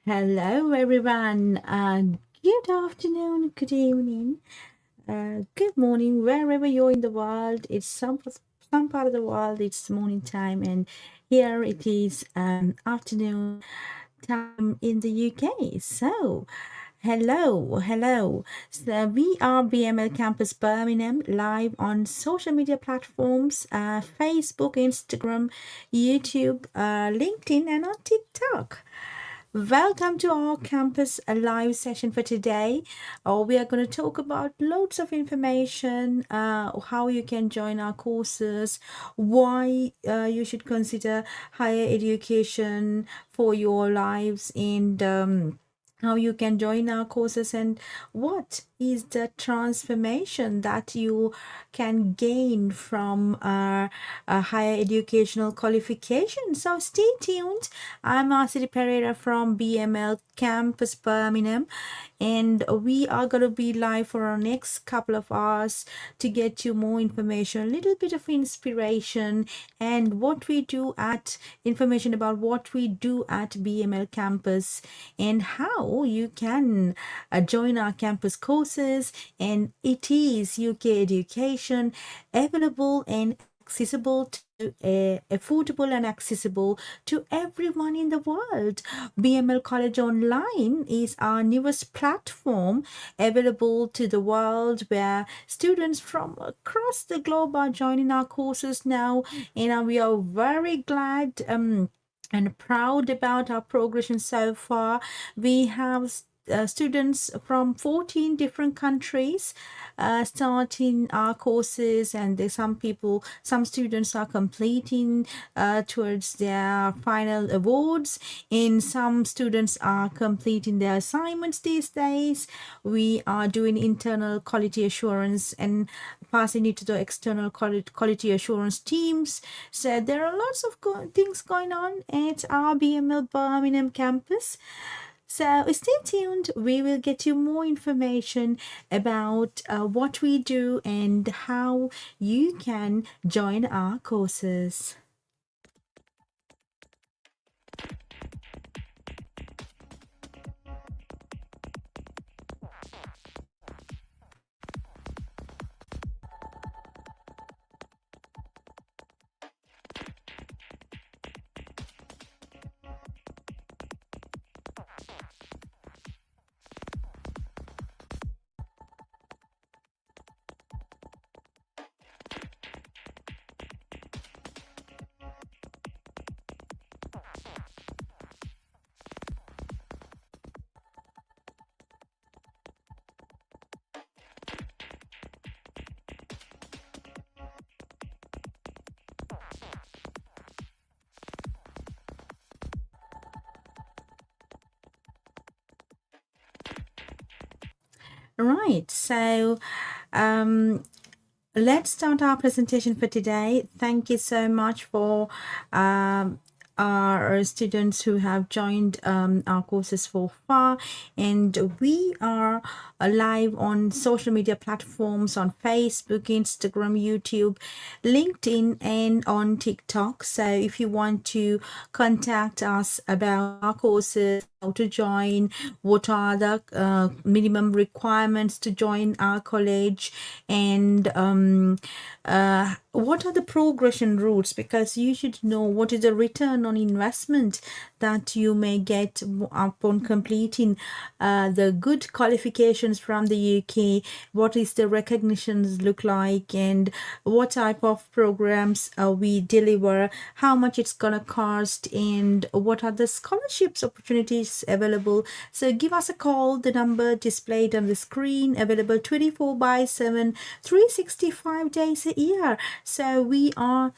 Hello, everyone. Good afternoon, good evening, good morning, wherever you're in the world. It's some part of the world. It's morning time, and here it is afternoon time in the UK. So, hello. So we are BML Campus Birmingham live on social media platforms, Facebook, Instagram, YouTube, LinkedIn, and on TikTok. Welcome to our campus live session for today. We are going to talk about loads of information, how you can join our courses, why you should consider higher education for your lives, and how you can join our courses, and what is the transformation that you can gain from a higher educational qualification. So stay tuned. I'm Asiri Pereira from BML Campus Birmingham, and we are going to be live for our next couple of hours to get you more information, a little bit of inspiration, and what we do at information about what we do at BML campus and how you can join our campus courses. And it is UK education available and accessible to affordable and accessible to everyone in the world. BML College Online is our newest platform available to the world where students from across the globe are joining our courses now, and we are very glad and proud about our progression so far. We have students from 14 different countries starting our courses, and there's some students are completing towards their final awards, and some students are completing their assignments these days. We are doing internal quality assurance and passing it to the external quality assurance teams. So there are lots of things going on at our BML Birmingham campus. So stay tuned. We will get you more information about what we do and how you can join our courses. Right. So let's start our presentation for today. Thank you so much for our students who have joined our courses so far, and we are live on social media platforms on Facebook, Instagram, YouTube, LinkedIn, and on TikTok. So if you want to contact us about our courses, how to join, what are the minimum requirements to join our college, and what are the progression routes, because you should know what is the return on investment that you may get upon completing the good qualifications from the UK, what is the recognitions look like, and what type of programs we deliver, how much it's gonna cost, and what are the scholarships opportunities available. So give us a call. The number displayed on the screen, available 24/7, 365 days a year. So we are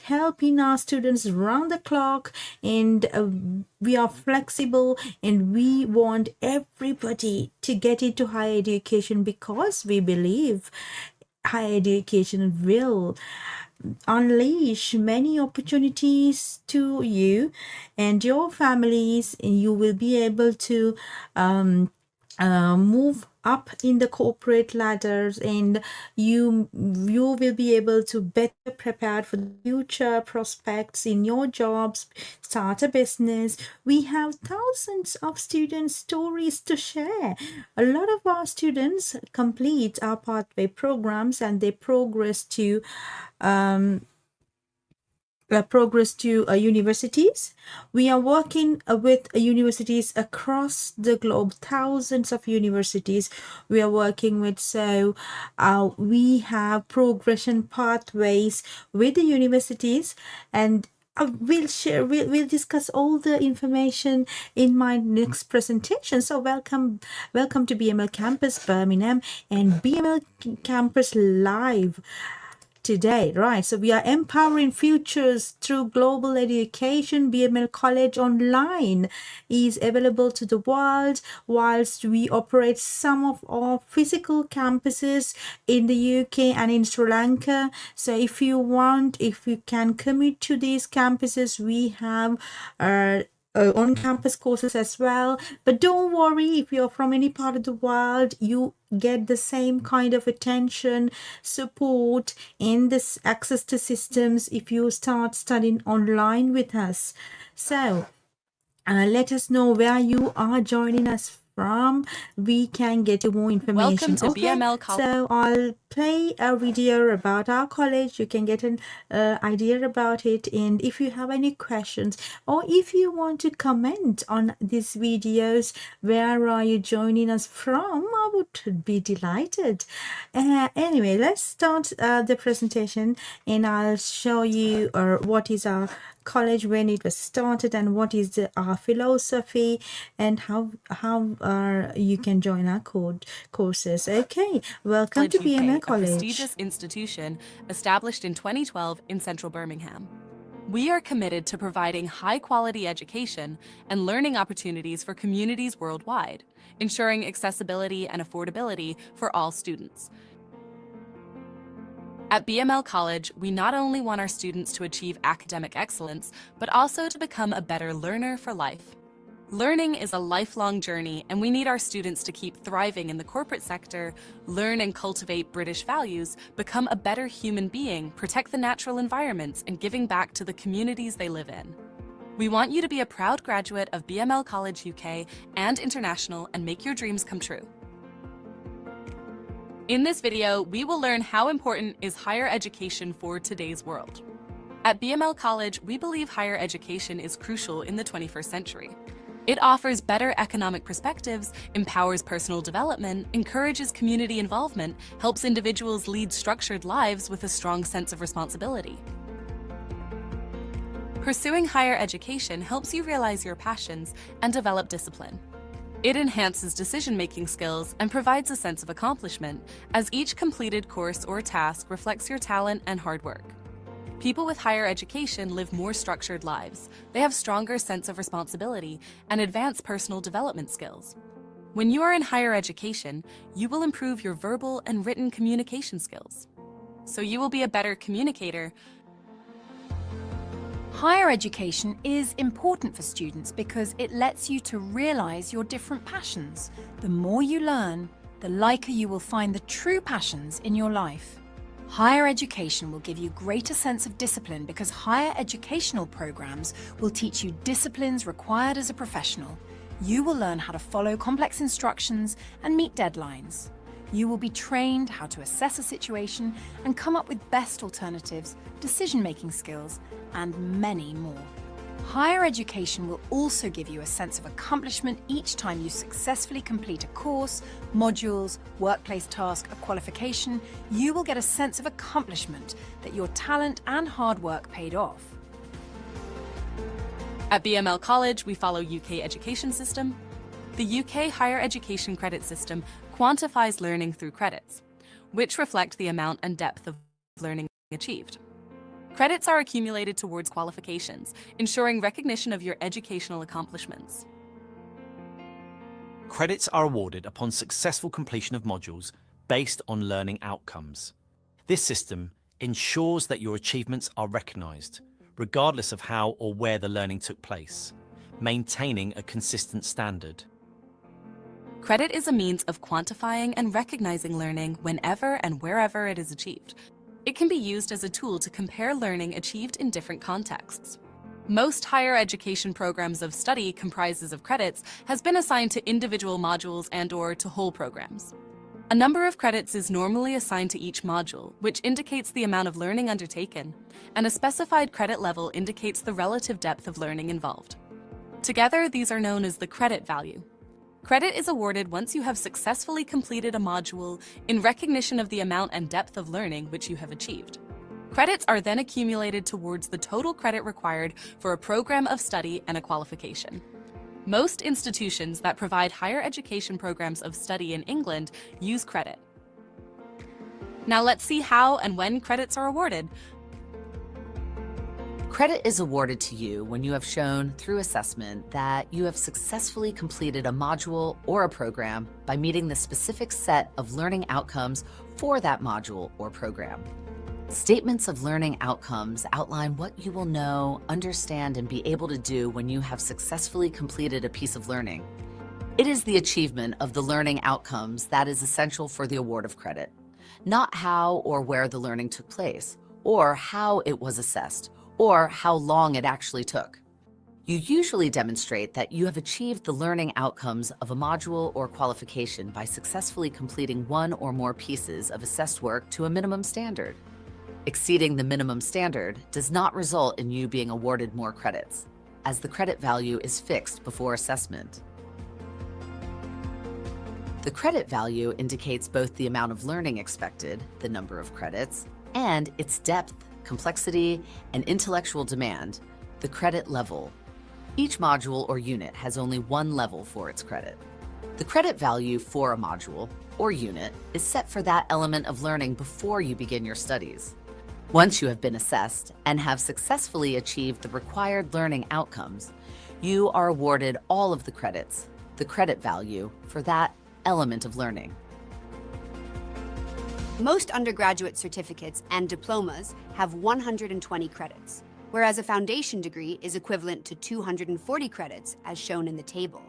helping our students round the clock, and we are flexible, and we want everybody to get into higher education because we believe higher education will unleash many opportunities to you and your families, and you will be able to move up in the corporate ladders, and you will be able to better prepare for the future prospects in your jobs, start a business. We have thousands of student stories to share. A lot of our students complete our pathway programs and they progress to universities. We are working with universities across the globe, thousands of universities we are working with. So we have progression pathways with the universities, and we'll discuss all the information in my next presentation. So welcome to BML Campus Birmingham and BML Campus Live today, right? So we are empowering futures through global education. BML College Online is available to the world, whilst we operate some of our physical campuses in the UK and in Sri Lanka. So if you can commit to these campuses, we have on-campus courses as well. But don't worry, if you're from any part of the world, you get the same kind of attention, support, and this access to systems if you start studying online with us. So let us know where you are joining us from. We can get you more information. Welcome to BML College. So I'll play a video about our college. You can get an idea about it. And if you have any questions or if you want to comment on these videos, where are you joining us from? I would be delighted. Anyway, let's start the presentation and I'll show you what is our college, when it was started, and what is our philosophy, and how you can join our courses. Okay, welcome to BML College. A prestigious institution established in 2012 in central Birmingham. We are committed to providing high-quality education and learning opportunities for communities worldwide, ensuring accessibility and affordability for all students. At BML College, we not only want our students to achieve academic excellence, but also to become a better learner for life. Learning is a lifelong journey, and we need our students to keep thriving in the corporate sector, learn and cultivate British values, become a better human being, protect the natural environments, and giving back to the communities they live in. We want you to be a proud graduate of BML College UK and International and make your dreams come true. In this video, we will learn how important is higher education for today's world. At BML College, we believe higher education is crucial in the 21st century. It offers better economic perspectives, empowers personal development, encourages community involvement, helps individuals lead structured lives with a strong sense of responsibility. Pursuing higher education helps you realize your passions and develop discipline. It enhances decision-making skills and provides a sense of accomplishment, as each completed course or task reflects your talent and hard work. People with higher education live more structured lives. They have stronger sense of responsibility and advanced personal development skills. When you are in higher education, you will improve your verbal and written communication skills. So you will be a better communicator. Higher education is important for students because it lets you to realize your different passions. The more you learn, the likelier you will find the true passions in your life. Higher education will give you greater sense of discipline because higher educational programs will teach you disciplines required as a professional. You will learn how to follow complex instructions and meet deadlines. You will be trained how to assess a situation and come up with best alternatives, decision-making skills, and many more. Higher education will also give you a sense of accomplishment each time you successfully complete a course, modules, workplace task, a qualification. You will get a sense of accomplishment that your talent and hard work paid off. At BML College, we follow UK education system. The UK higher education credit system quantifies learning through credits, which reflect the amount and depth of learning achieved. Credits are accumulated towards qualifications, ensuring recognition of your educational accomplishments. Credits are awarded upon successful completion of modules based on learning outcomes. This system ensures that your achievements are recognised, regardless of how or where the learning took place, maintaining a consistent standard. Credit is a means of quantifying and recognizing learning whenever and wherever it is achieved. It can be used as a tool to compare learning achieved in different contexts. Most higher education programs of study comprises of credits has been assigned to individual modules and/or to whole programs. A number of credits is normally assigned to each module, which indicates the amount of learning undertaken, and a specified credit level indicates the relative depth of learning involved. Together, these are known as the credit value. Credit is awarded once you have successfully completed a module in recognition of the amount and depth of learning which you have achieved. Credits are then accumulated towards the total credit required for a program of study and a qualification. Most institutions that provide higher education programs of study in England use credit. Now let's see how and when credits are awarded. Credit is awarded to you when you have shown through assessment that you have successfully completed a module or a program by meeting the specific set of learning outcomes for that module or program. Statements of learning outcomes outline what you will know, understand, and be able to do when you have successfully completed a piece of learning. It is the achievement of the learning outcomes that is essential for the award of credit, not how or where the learning took place, or how it was assessed, or how long it actually took. You usually demonstrate that you have achieved the learning outcomes of a module or qualification by successfully completing one or more pieces of assessed work to a minimum standard. Exceeding the minimum standard does not result in you being awarded more credits, as the credit value is fixed before assessment. The credit value indicates both the amount of learning expected, the number of credits, and its depth, complexity, and intellectual demand, the credit level. Each module or unit has only one level for its credit. The credit value for a module or unit is set for that element of learning before you begin your studies. Once you have been assessed and have successfully achieved the required learning outcomes, you are awarded all of the credits, the credit value, for that element of learning. Most undergraduate certificates and diplomas have 120 credits, whereas a foundation degree is equivalent to 240 credits as shown in the table.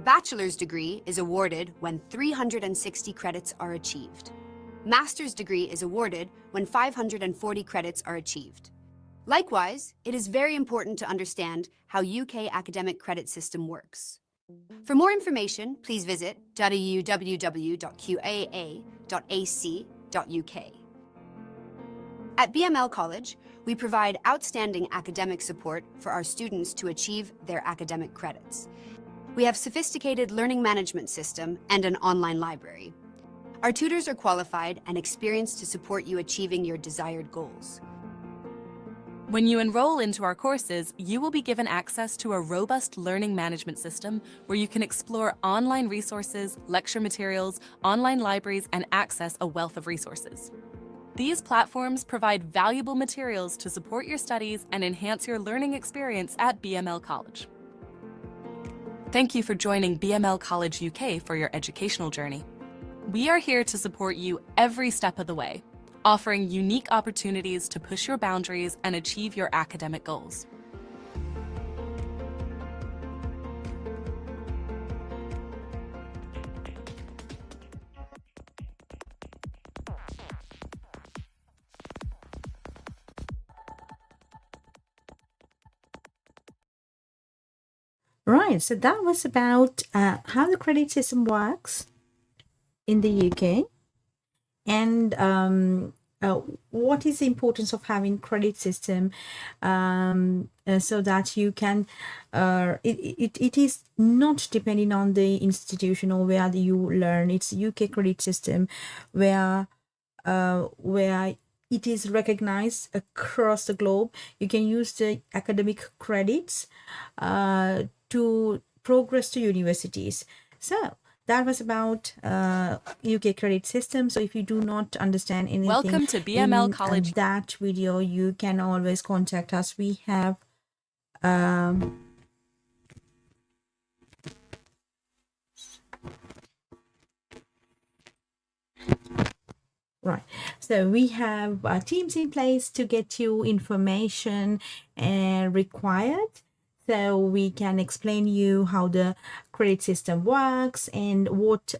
Bachelor's degree is awarded when 360 credits are achieved. Master's degree is awarded when 540 credits are achieved. Likewise, it is very important to understand how UK academic credit system works. For more information, please visit www.qaa.ac.uk. At BML College, we provide outstanding academic support for our students to achieve their academic credits. We have sophisticated learning management system and an online library. Our tutors are qualified and experienced to support you achieving your desired goals. When you enroll into our courses, you will be given access to a robust learning management system where you can explore online resources, lecture materials, online libraries, and access a wealth of resources. These platforms provide valuable materials to support your studies and enhance your learning experience at BML College. Thank you for joining BML College UK for your educational journey. We are here to support you every step of the way, offering unique opportunities to push your boundaries and achieve your academic goals. Right, so that was about how the credit system works in the UK, and what is the importance of having credit system, so that you can it is not depending on the institution or where you learn. It's UK credit system where it is recognized across the globe. You can use the academic credits to progress to universities. So that was about UK credit system. So if you do not understand anything Welcome to BML in College. that video, you can always contact us. We have right, so we have teams in place to get you information required. So we can explain you how the credit system works and what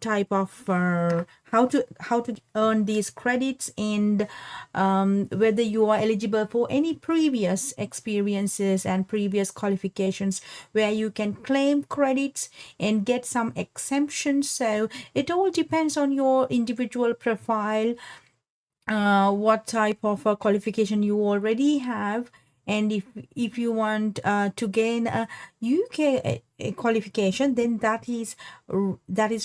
type of how to earn these credits, and whether you are eligible for any previous experiences and previous qualifications where you can claim credits and get some exemptions. So it all depends on your individual profile, what type of qualification you already have, and if you want to gain a UK qualification, then that is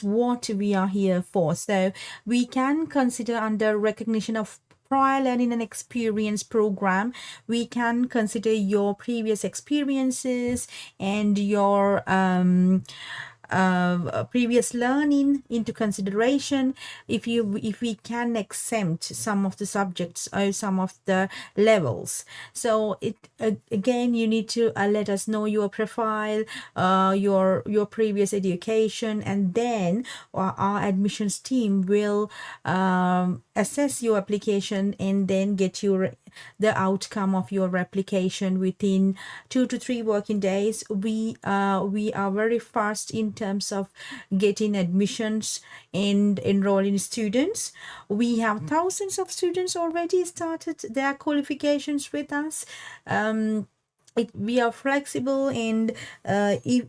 what we are here for. So we can consider under recognition of prior learning and experience program, we can consider your previous experiences and your previous learning into consideration. If we can exempt some of the subjects or some of the levels, so it again, you need to let us know your profile, your previous education, and then our admissions team will assess your application and then get you the outcome of your application within 2 to 3 working days. We are very fast in terms of getting admissions and enrolling students. We have thousands of students already started their qualifications with us. We are flexible, and if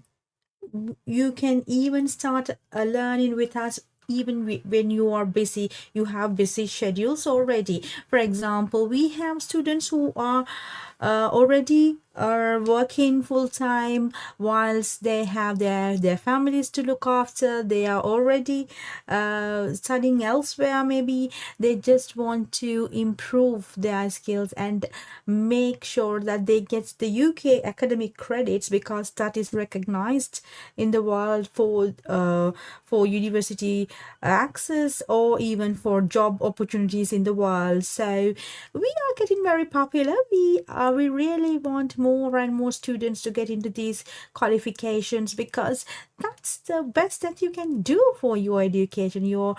you can even start learning with us even when you are busy, you have busy schedules already. For example, we have students who are already are working full time whilst they have their families to look after. They are already studying elsewhere. Maybe they just want to improve their skills and make sure that they get the UK academic credits, because that is recognized in the world for university access or even for job opportunities in the world. So we are getting very popular. We really want more and more students to get into these qualifications, because that's the best that you can do for your education, your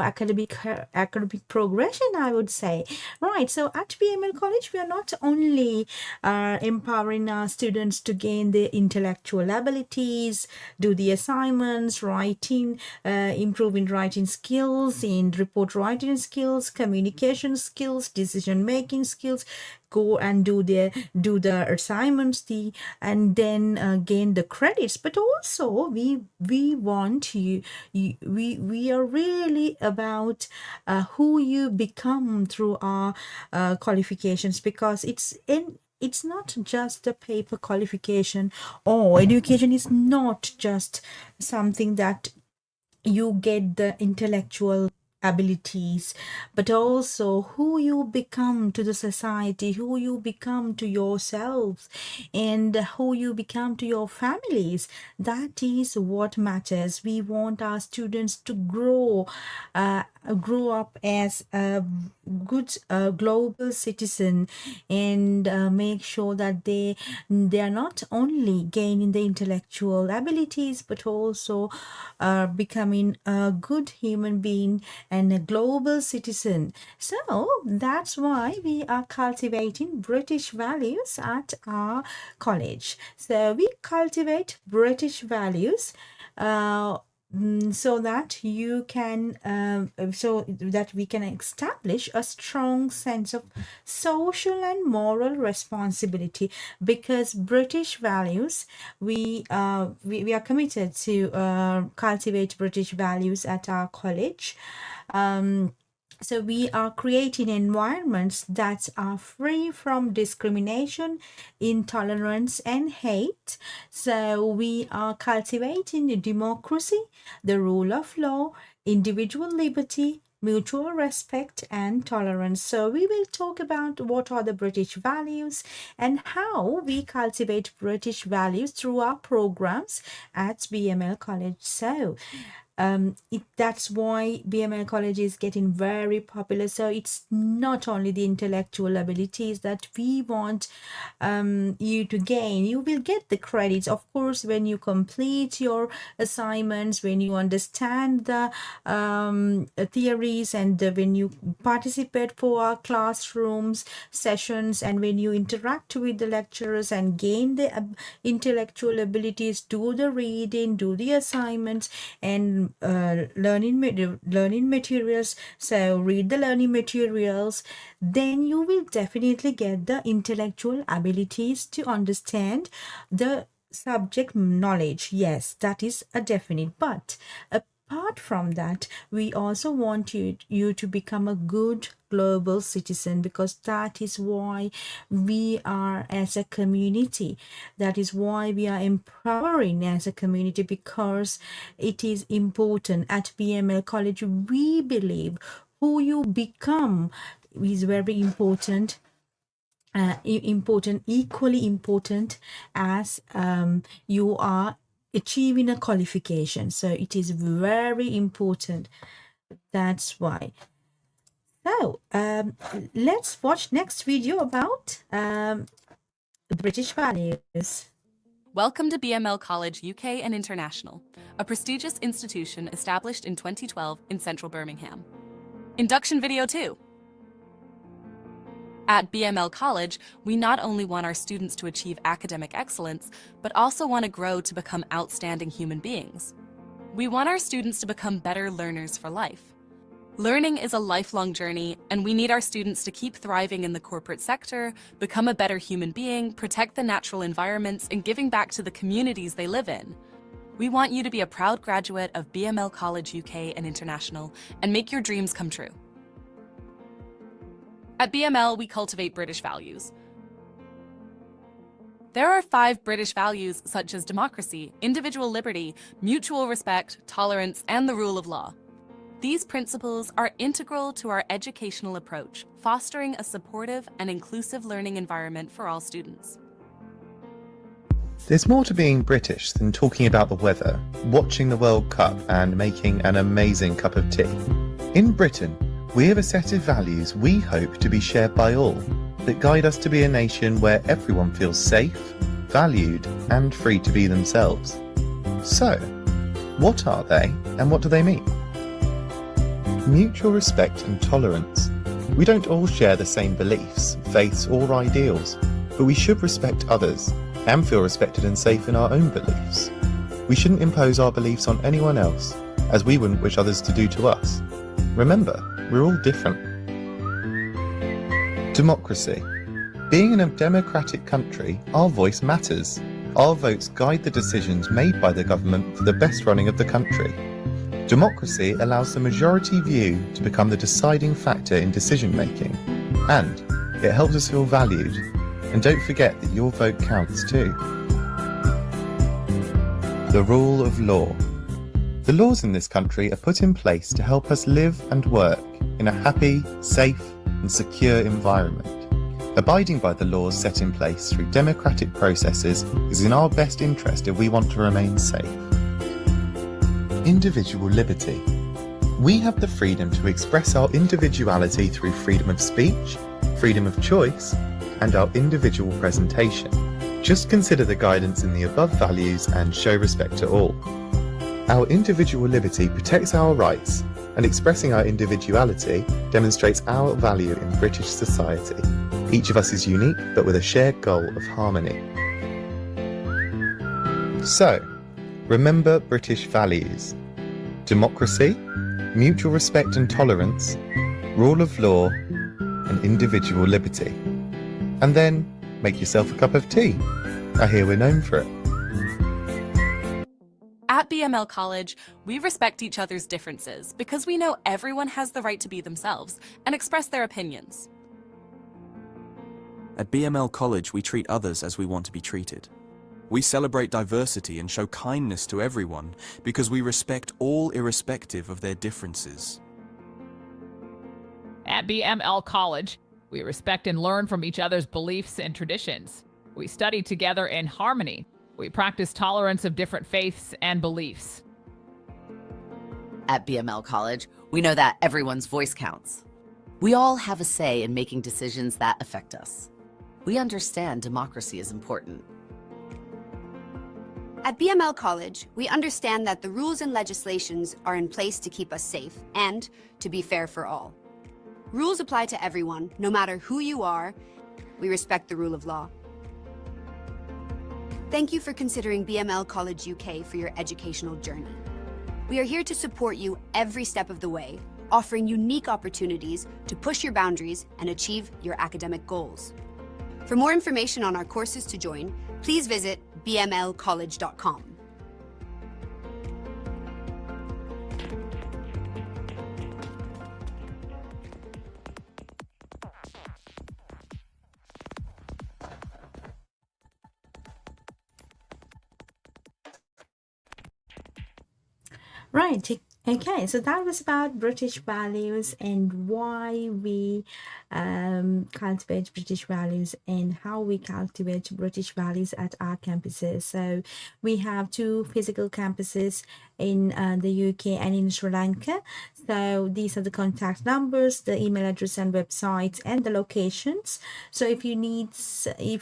academic progression, I would say. Right, so at BML College, we are not only empowering our students to gain their intellectual abilities, do the assignments, writing, improving writing skills, and report writing skills, communication skills, decision making skills, go and do the assignments, and then gain the credits. But also we want we are really about who you become through our qualifications, because it's not just a paper qualification, or education is not just something that you get the intellectual abilities, but also who you become to the society, who you become to yourselves, and who you become to your families. That is what matters. We want our students to grow up as a good global citizen, and make sure that they are not only gaining the intellectual abilities, but also becoming a good human being and a global citizen. So that's why we are cultivating British values at our college. So we cultivate British values so that you can so that we can establish a strong sense of social and moral responsibility, because British values, we are committed to cultivate British values at our college. So we are creating environments that are free from discrimination, intolerance, and hate. So we are cultivating the democracy, the rule of law, individual liberty, mutual respect, and tolerance. So we will talk about what are the British values and how we cultivate British values through our programs at BML College. So That's why BML College is getting very popular. So it's not only the intellectual abilities that we want you to gain. You will get the credits, of course, when you complete your assignments, when you understand the theories, and when you participate for our classrooms sessions, and when you interact with the lecturers and gain the intellectual abilities, do the reading, do the assignments, and learning materials. So read the learning materials, then you will definitely get the intellectual abilities to understand the subject knowledge. Yes, that is a definite. But apart from that, we also want you to become a good global citizen, because that is why we are as a community. That is why we are empowering as a community, because it is important. At BML College, we believe who you become is very important, equally important as you are achieving a qualification. So it is very important. That's why. So let's watch next video about British values. Welcome to BML College UK and International, a prestigious institution established in 2012 in central Birmingham. Induction video 2. At BML College, we not only want our students to achieve academic excellence, but also want to grow to become outstanding human beings. We want our students to become better learners for life. Learning is a lifelong journey, and we need our students to keep thriving in the corporate sector, become a better human being, protect the natural environments, and giving back to the communities they live in. We want you to be a proud graduate of BML College UK and International and make your dreams come true. At BML, we cultivate British values. There are 5 British values such as democracy, individual liberty, mutual respect, tolerance, and the rule of law. These principles are integral to our educational approach, fostering a supportive and inclusive learning environment for all students. There's more to being British than talking about the weather, watching the World Cup, and making an amazing cup of tea. In Britain, we have a set of values we hope to be shared by all, that guide us to be a nation where everyone feels safe, valued, and free to be themselves. So, what are they, and what do they mean? Mutual respect and tolerance. We don't all share the same beliefs, faiths, or ideals, but we should respect others and feel respected and safe in our own beliefs. We shouldn't impose our beliefs on anyone else, as we wouldn't wish others to do to us. Remember, we're all different. Democracy. Being in a democratic country, our voice matters. Our votes guide the decisions made by the government for the best running of the country. Democracy allows the majority view to become the deciding factor in decision making, and it helps us feel valued. And don't forget that your vote counts too. The rule of law. The laws in this country are put in place to help us live and work in a happy, safe, and secure environment. Abiding by the laws set in place through democratic processes is in our best interest if we want to remain safe. Individual liberty. We have the freedom to express our individuality through freedom of speech, freedom of choice, and our individual presentation. Just consider the guidance in the above values and show respect to all. Our individual liberty protects our rights, and expressing our individuality demonstrates our value in British society. Each of us is unique, but with a shared goal of harmony. So, remember British values: democracy, mutual respect and tolerance, rule of law, and individual liberty. And then, make yourself a cup of tea. I hear we're known for it. At BML College, we respect each other's differences because we know everyone has the right to be themselves and express their opinions. At BML College, we treat others as we want to be treated. We celebrate diversity and show kindness to everyone because we respect all irrespective of their differences. At BML College, we respect and learn from each other's beliefs and traditions. We study together in harmony. We practice tolerance of different faiths and beliefs. At BML College, we know that everyone's voice counts. We all have a say in making decisions that affect us. We understand democracy is important. At BML College, we understand that the rules and legislations are in place to keep us safe and to be fair for all. Rules apply to everyone, no matter who you are. We respect the rule of law. Thank you for considering BML College UK for your educational journey. We are here to support you every step of the way, offering unique opportunities to push your boundaries and achieve your academic goals. For more information on our courses to join, please visit bmlcollege.com. Right. Okay. So that was about British values and why we cultivate British values and how we cultivate British values at our campuses. So we have 2 physical campuses in the UK and in Sri Lanka. So these are the contact numbers, the email address and websites, and the locations. So if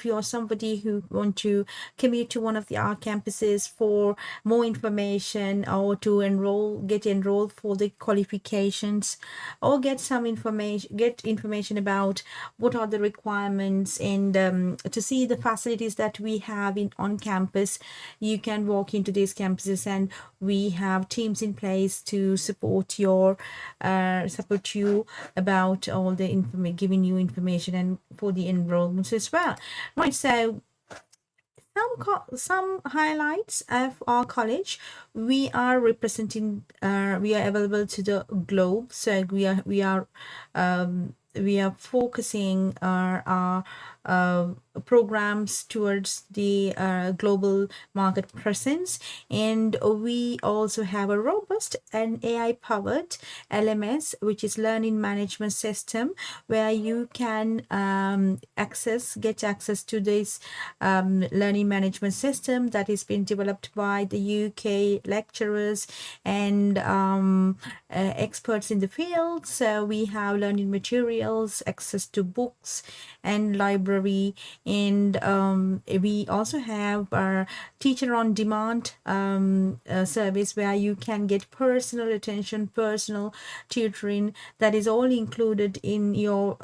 you're somebody who want to commute to one of our campuses for more information, or to get enrolled for the qualifications, or get information about what are the requirements, and to see the facilities that we have on campus, you can walk into these campuses, and we have teams in place to support you about all the giving you information and for the enrollments as well. Right. So some highlights of our college: we are available to the globe. So we are focusing our programs towards the global market presence, and we also have a robust and AI powered LMS, which is learning management system, where you can get access to this learning management system that is being developed by the UK lecturers and experts in the field. So we have learning materials, access to books and library, and we also have our teacher on demand service, where you can get personal attention, personal tutoring. That is all included in your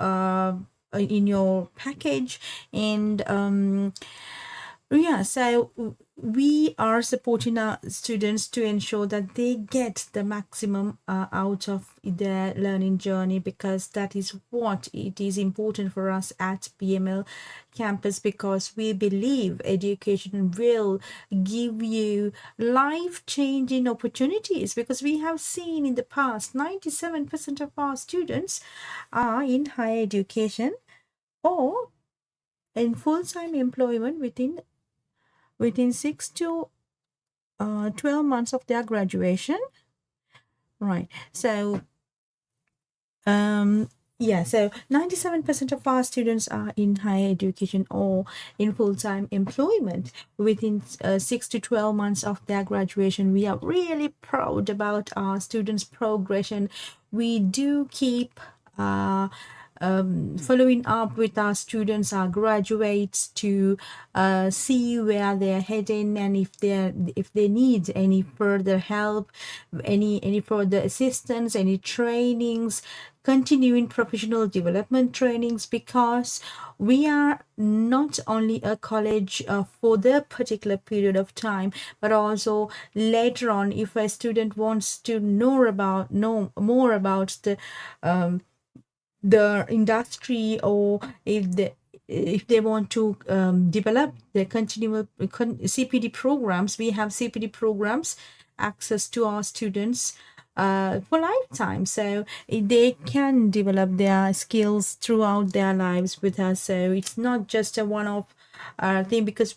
package. And so we are supporting our students to ensure that they get the maximum out of their learning journey, because that is what it is important for us at BML campus, because we believe education will give you life-changing opportunities, because we have seen in the past 97% of our students are in higher education or in full-time employment within 6 to 12 months of their graduation. Right. So so 97% of our students are in higher education or in full-time employment within 6 to 12 months of their graduation. We are really proud about our students' progression. We do keep following up with our students, our graduates, to see where they're heading, and if they need any further help, any further assistance, any trainings, continuing professional development trainings, because we are not only a college for the particular period of time, but also later on, if a student wants to know more about the industry, or if they want to develop the continual CPD programs, we have CPD programs access to our students for lifetime, so they can develop their skills throughout their lives with us. So it's not just a one-off thing, because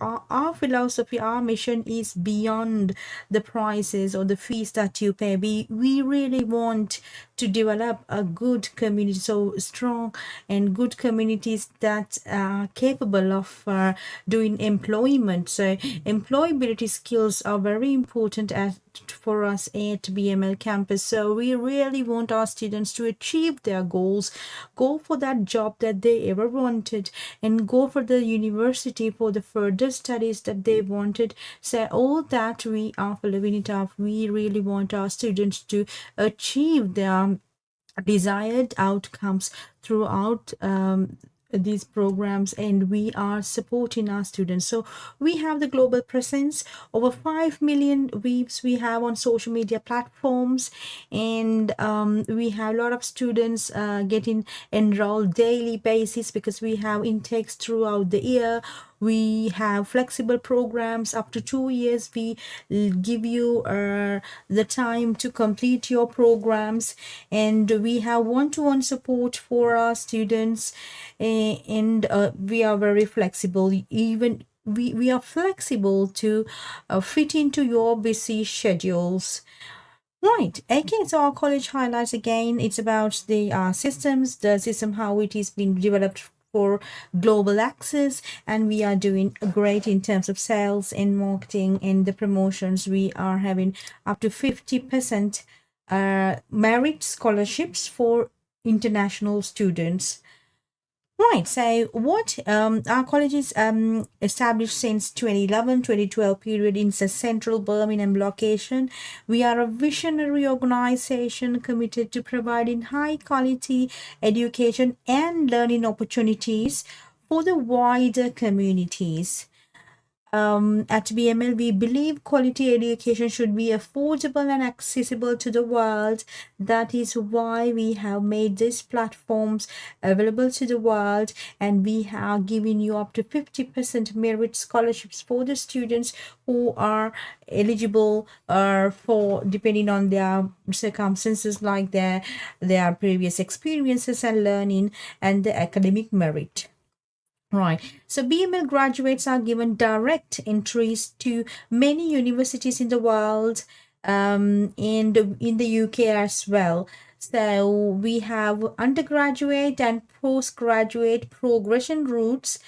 our philosophy, our mission is beyond the prices or the fees that you pay. We really want to develop a good community, so strong and good communities that are capable of doing employment. So employability skills are very important for us at BML campus. So we really want our students to achieve their goals, go for that job that they ever wanted, and go for the university for the further studies that they wanted. So all that we are following it up. We really want our students to achieve their desired outcomes throughout these programs, and we are supporting our students. So we have the global presence, over 5 million views we have on social media platforms, and we have a lot of students getting enrolled daily basis, because we have intakes throughout the year. We have flexible programs up to 2 years. We give you the time to complete your programs, and we have one-to-one support for our students, and we are very flexible. Even we are flexible to fit into your busy schedules. Right. Okay, so our college highlights again, it's about the systems, the system, how it is being developed for global access, and we are doing great in terms of sales and marketing and the promotions. We are having up to 50% merit scholarships for international students. Right, so what our college is established since 2011-2012 period in the central Birmingham location. We are a visionary organization committed to providing high quality education and learning opportunities for the wider communities. At BML, we believe quality education should be affordable and accessible to the world. That is why we have made these platforms available to the world, and we have given you up to 50% merit scholarships for the students who are eligible for, depending on their circumstances, like their previous experiences and learning and the academic merit. Right. So BML graduates are given direct entries to many universities in the world, and in the UK as well. So we have undergraduate and postgraduate progression routes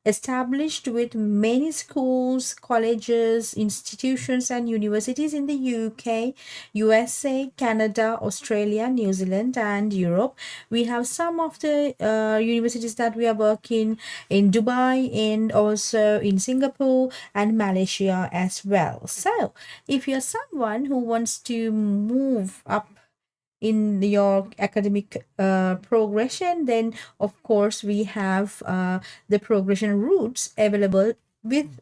established with many schools, colleges, institutions, and universities in the UK, USA, Canada, Australia, New Zealand, and Europe. We have some of the universities that we are working in Dubai and also in Singapore and Malaysia as well. So if you're someone who wants to move up in your academic progression, then of course we have the progression routes available with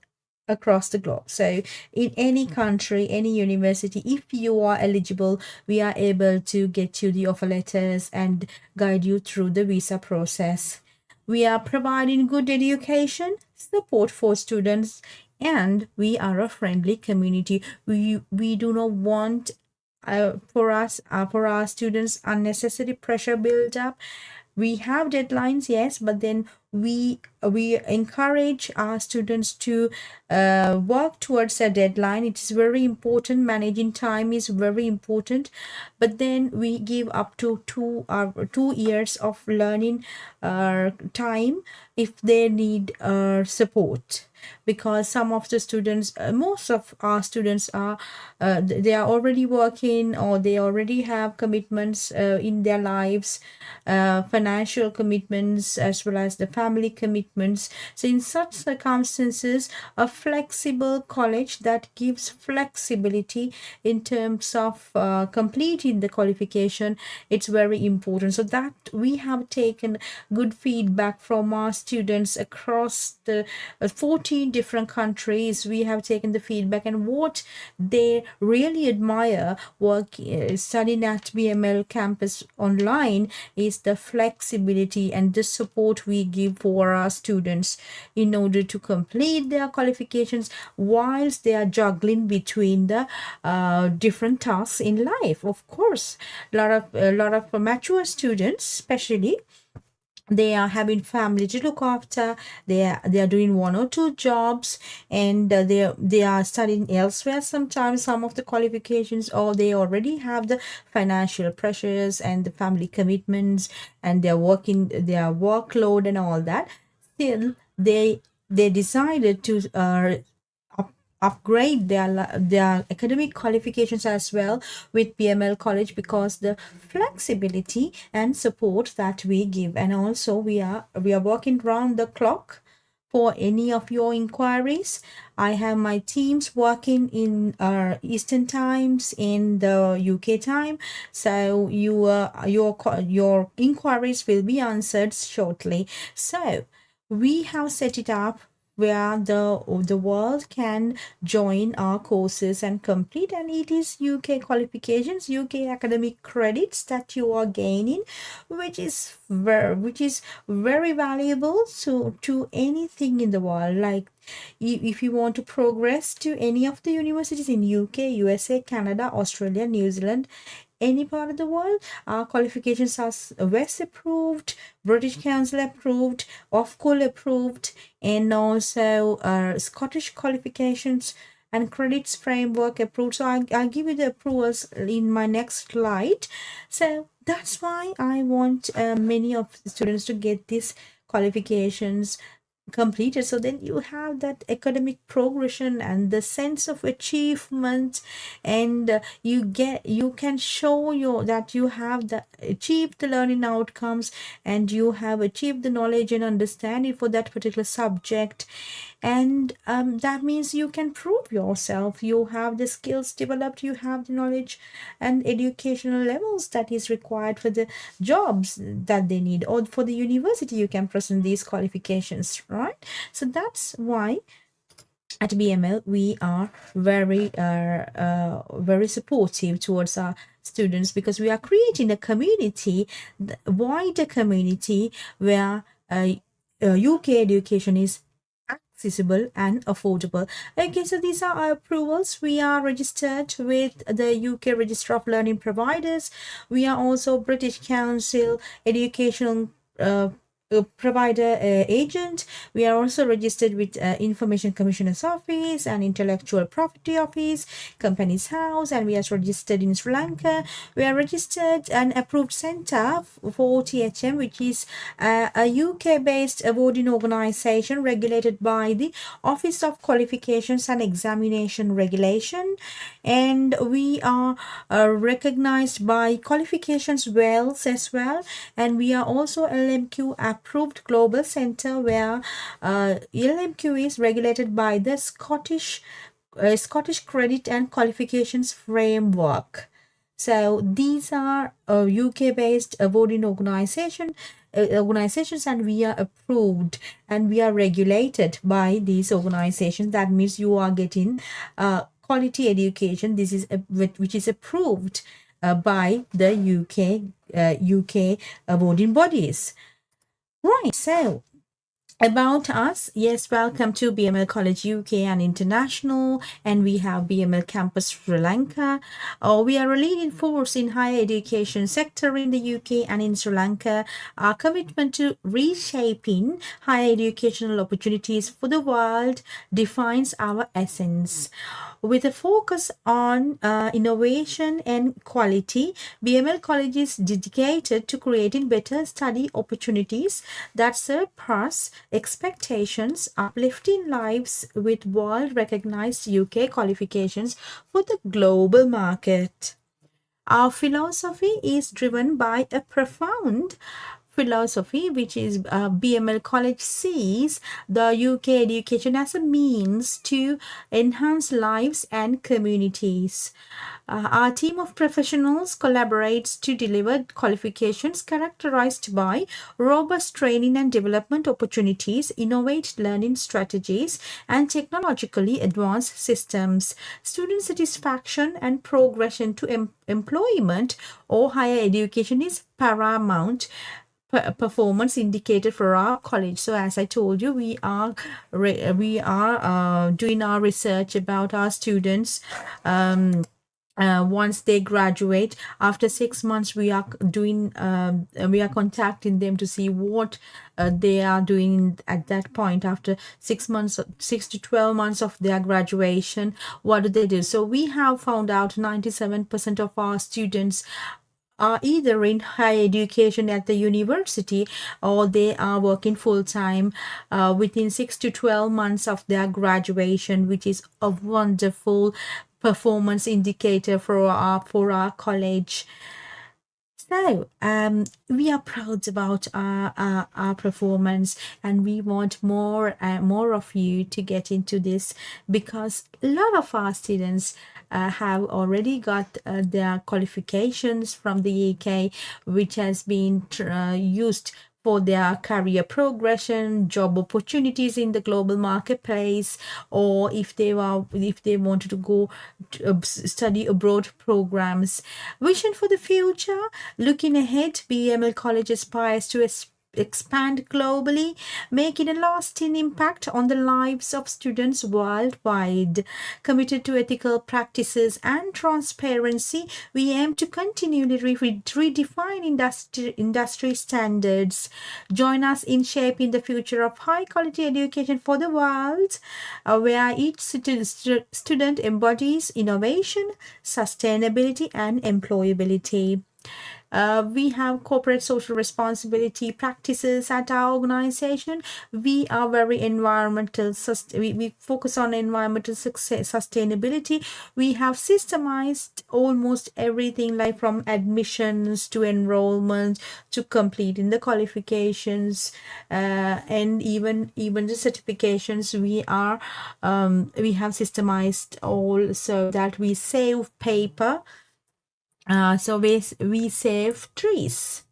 across the globe. So in any country, any university, if you are eligible, we are able to get you the offer letters and guide you through the visa process. We are providing good education, support for students, and we are a friendly community. We do not want for our students unnecessary pressure build up. We have deadlines, yes, but then we encourage our students to work towards a deadline. It is very important. Managing time is very important, but then we give up to 2 years of learning time if they need support, because some of the students, most of our students are they are already working, or they already have commitments in their lives, financial commitments as well as the family commitments. So in such circumstances, a flexible college that gives flexibility in terms of completing the qualification, it's very important. So that we have taken good feedback from our students across the 14 different countries. We have taken the feedback, and what they really admire studying at BML campus online is the flexibility and the support we give for our students in order to complete their qualifications whilst they are juggling between the different tasks in life. Of course, a lot of mature students especially, they are having family to look after, they are doing one or two jobs, and they are studying elsewhere sometimes, some of the qualifications, or they already have the financial pressures and the family commitments, and their workload and all that. Still they decided to upgrade their academic qualifications as well with BML College, because the flexibility and support that we give, and also we are working round the clock for any of your inquiries. I have my teams working in Eastern times, in the UK time, so your inquiries will be answered shortly. So we have set it up where the world can join our courses and complete, and it is UK qualifications, UK academic credits that you are gaining, which is very valuable to anything in the world. Like if you want to progress to any of the universities in UK, USA, Canada, Australia, New Zealand, any part of the world, our qualifications are West approved, British Council approved, Ofqual approved, and also Scottish qualifications and credits framework approved. So I'll give you the approvals in my next slide. So that's why I want many of the students to get these qualifications completed, so then you have that academic progression and the sense of achievement, and you can show that you have achieved the learning outcomes, and you have achieved the knowledge and understanding for that particular subject. And that means you can prove yourself, you have the skills developed, you have the knowledge and educational levels that is required for the jobs that they need, or for the university you can present these qualifications, right? So that's why at BML we are very supportive towards our students, because we are creating a community, wider community, where UK education is accessible and affordable. Okay, so these are our approvals. We are registered with the UK Register of Learning Providers. We are also British Council Educational provider agent. We are also registered with Information Commissioner's Office and Intellectual Property Office, Companies House, and we are registered in Sri Lanka. We are registered and approved center for THM, which is a UK-based awarding organization regulated by the Office of Qualifications and Examination Regulation, and we are recognized by Qualifications Wales as well, and we are also LMQ approved global center, where LMQ is regulated by the Scottish Credit and Qualifications Framework. So these are UK-based awarding organizations, and we are approved and we are regulated by these organizations. That means you are getting quality education. This is which is approved by the UK awarding bodies. Right, so about us, yes, welcome to BML College UK and International, and we have BML Campus Sri Lanka. We are a leading force in higher education sector in the UK and in Sri Lanka. Our commitment to reshaping higher educational opportunities for the world defines our essence. With a focus on innovation and quality, BML College is dedicated to creating better study opportunities that surpass expectations, uplifting lives with world-recognized UK qualifications for the global market. Our philosophy is driven by a profound philosophy, which is BML College sees the UK education as a means to enhance lives and communities. Our team of professionals collaborates to deliver qualifications characterized by robust training and development opportunities, innovative learning strategies, and technologically advanced systems. Student satisfaction and progression to employment or higher education is paramount performance indicator for our college. So as I told you, we are doing our research about our students once they graduate. After 6 months, we are contacting them to see what they are doing at that point. After 6 months, 6 to 12 months of their graduation, what do they do? So we have found out 97% of our students are either in higher education at the university, or they are working full time within 6 to 12 months of their graduation, which is a wonderful performance indicator for our college. So, we are proud about our performance, and we want more of you to get into this, because a lot of our students have already got their qualifications from the UK, which has been used for their career progression, job opportunities in the global marketplace, or if they wanted to go to study abroad programs. Vision for the future. Looking ahead, BML College aspires to expand globally, making a lasting impact on the lives of students worldwide. Committed to ethical practices and transparency, we aim to continually redefine industry standards. Join us in shaping the future of high quality education for the world, where each student embodies innovation, sustainability, and employability. We have corporate social responsibility practices at our organization. We are very environmental. We focus on environmental sustainability. We have systemized almost everything, like from admissions to enrollment to completing the qualifications, and even the certifications. We have systemized all so that we save paper. So we save trees.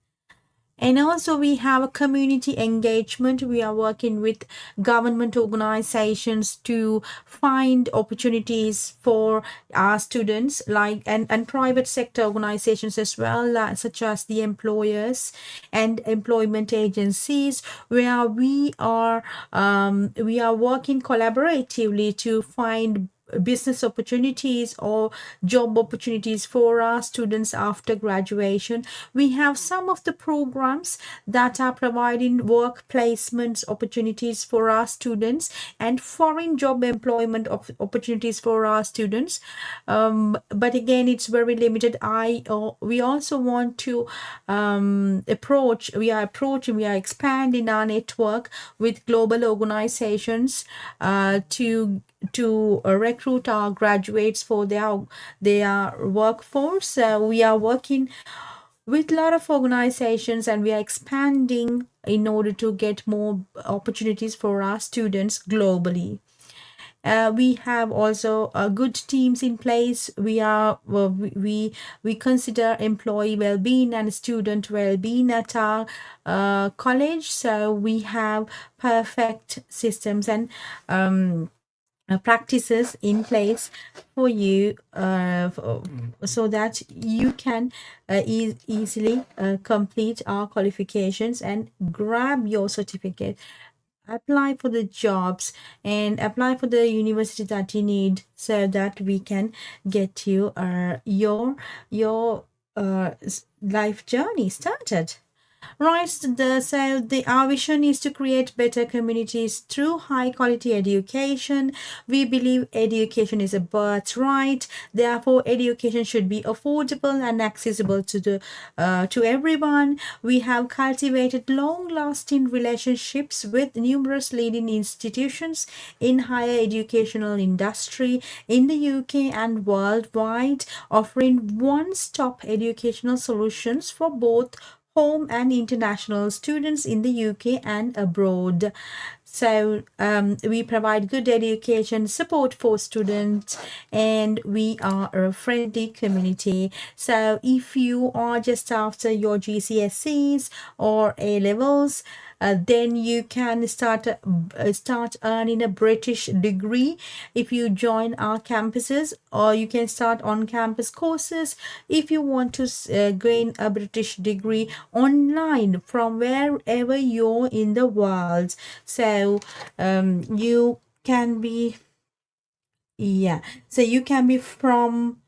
And also we have a community engagement. We are working with government organizations to find opportunities for our students, like and private sector organizations as well, such as the employers and employment agencies, where we are working collaboratively to find business opportunities or job opportunities for our students after graduation. We have some of the programs that are providing work placements opportunities for our students and foreign job employment opportunities for our students. But again, it's very limited. We also want to we are expanding our network with global organizations to recruit our graduates for their workforce. We are working with a lot of organizations, and we are expanding in order to get more opportunities for our students globally. We have also good teams in place. We consider employee well-being and student well-being at our college. So we have perfect systems and practices in place for you, so that you can easily complete our qualifications and grab your certificate, apply for the jobs, and apply for the university that you need, so that we can get you your life journey started. Right, our vision is to create better communities through high quality education. We believe education is a birthright. Therefore, education should be affordable and accessible to everyone. We have cultivated long-lasting relationships with numerous leading institutions in higher educational industry in the UK and worldwide, offering one-stop educational solutions for both home and international students in the UK and abroad. So we provide good education support for students, and we are a friendly community. So if you are just after your GCSEs or A levels, then you can start earning a British degree if you join our campuses, or you can start on-campus courses if you want to gain a British degree online from wherever you're in the world. So you can be so you can be from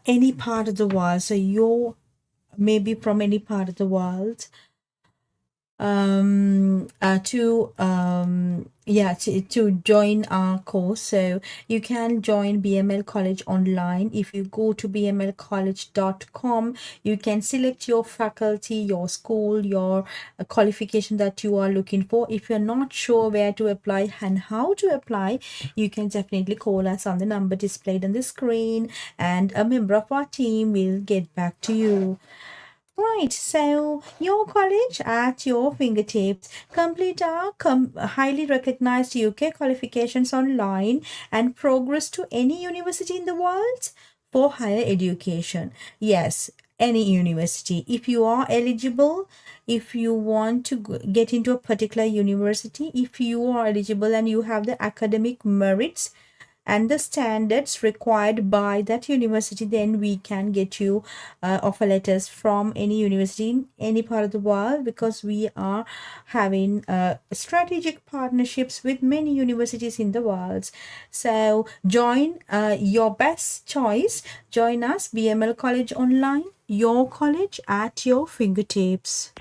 any part of the world. So you're maybe from any part of the world, to join our course. So you can join BML College online. If you go to bmlcollege.com, you can select your faculty, your school, your qualification that you are looking for. If you're not sure where to apply and how to apply, you can definitely call us on the number displayed on the screen, and a member of our team will get back to you. Right, so your college at your fingertips. Complete our highly recognized UK qualifications online and progress to any university in the world for higher education. Yes, any university. If you are eligible, if you want to get into a particular university, if you are eligible and you have the academic merits and the standards required by that university, then we can get you offer letters from any university in any part of the world, because we are having strategic partnerships with many universities in the world. So join your best choice. Join us, BML College Online, your college at your fingertips.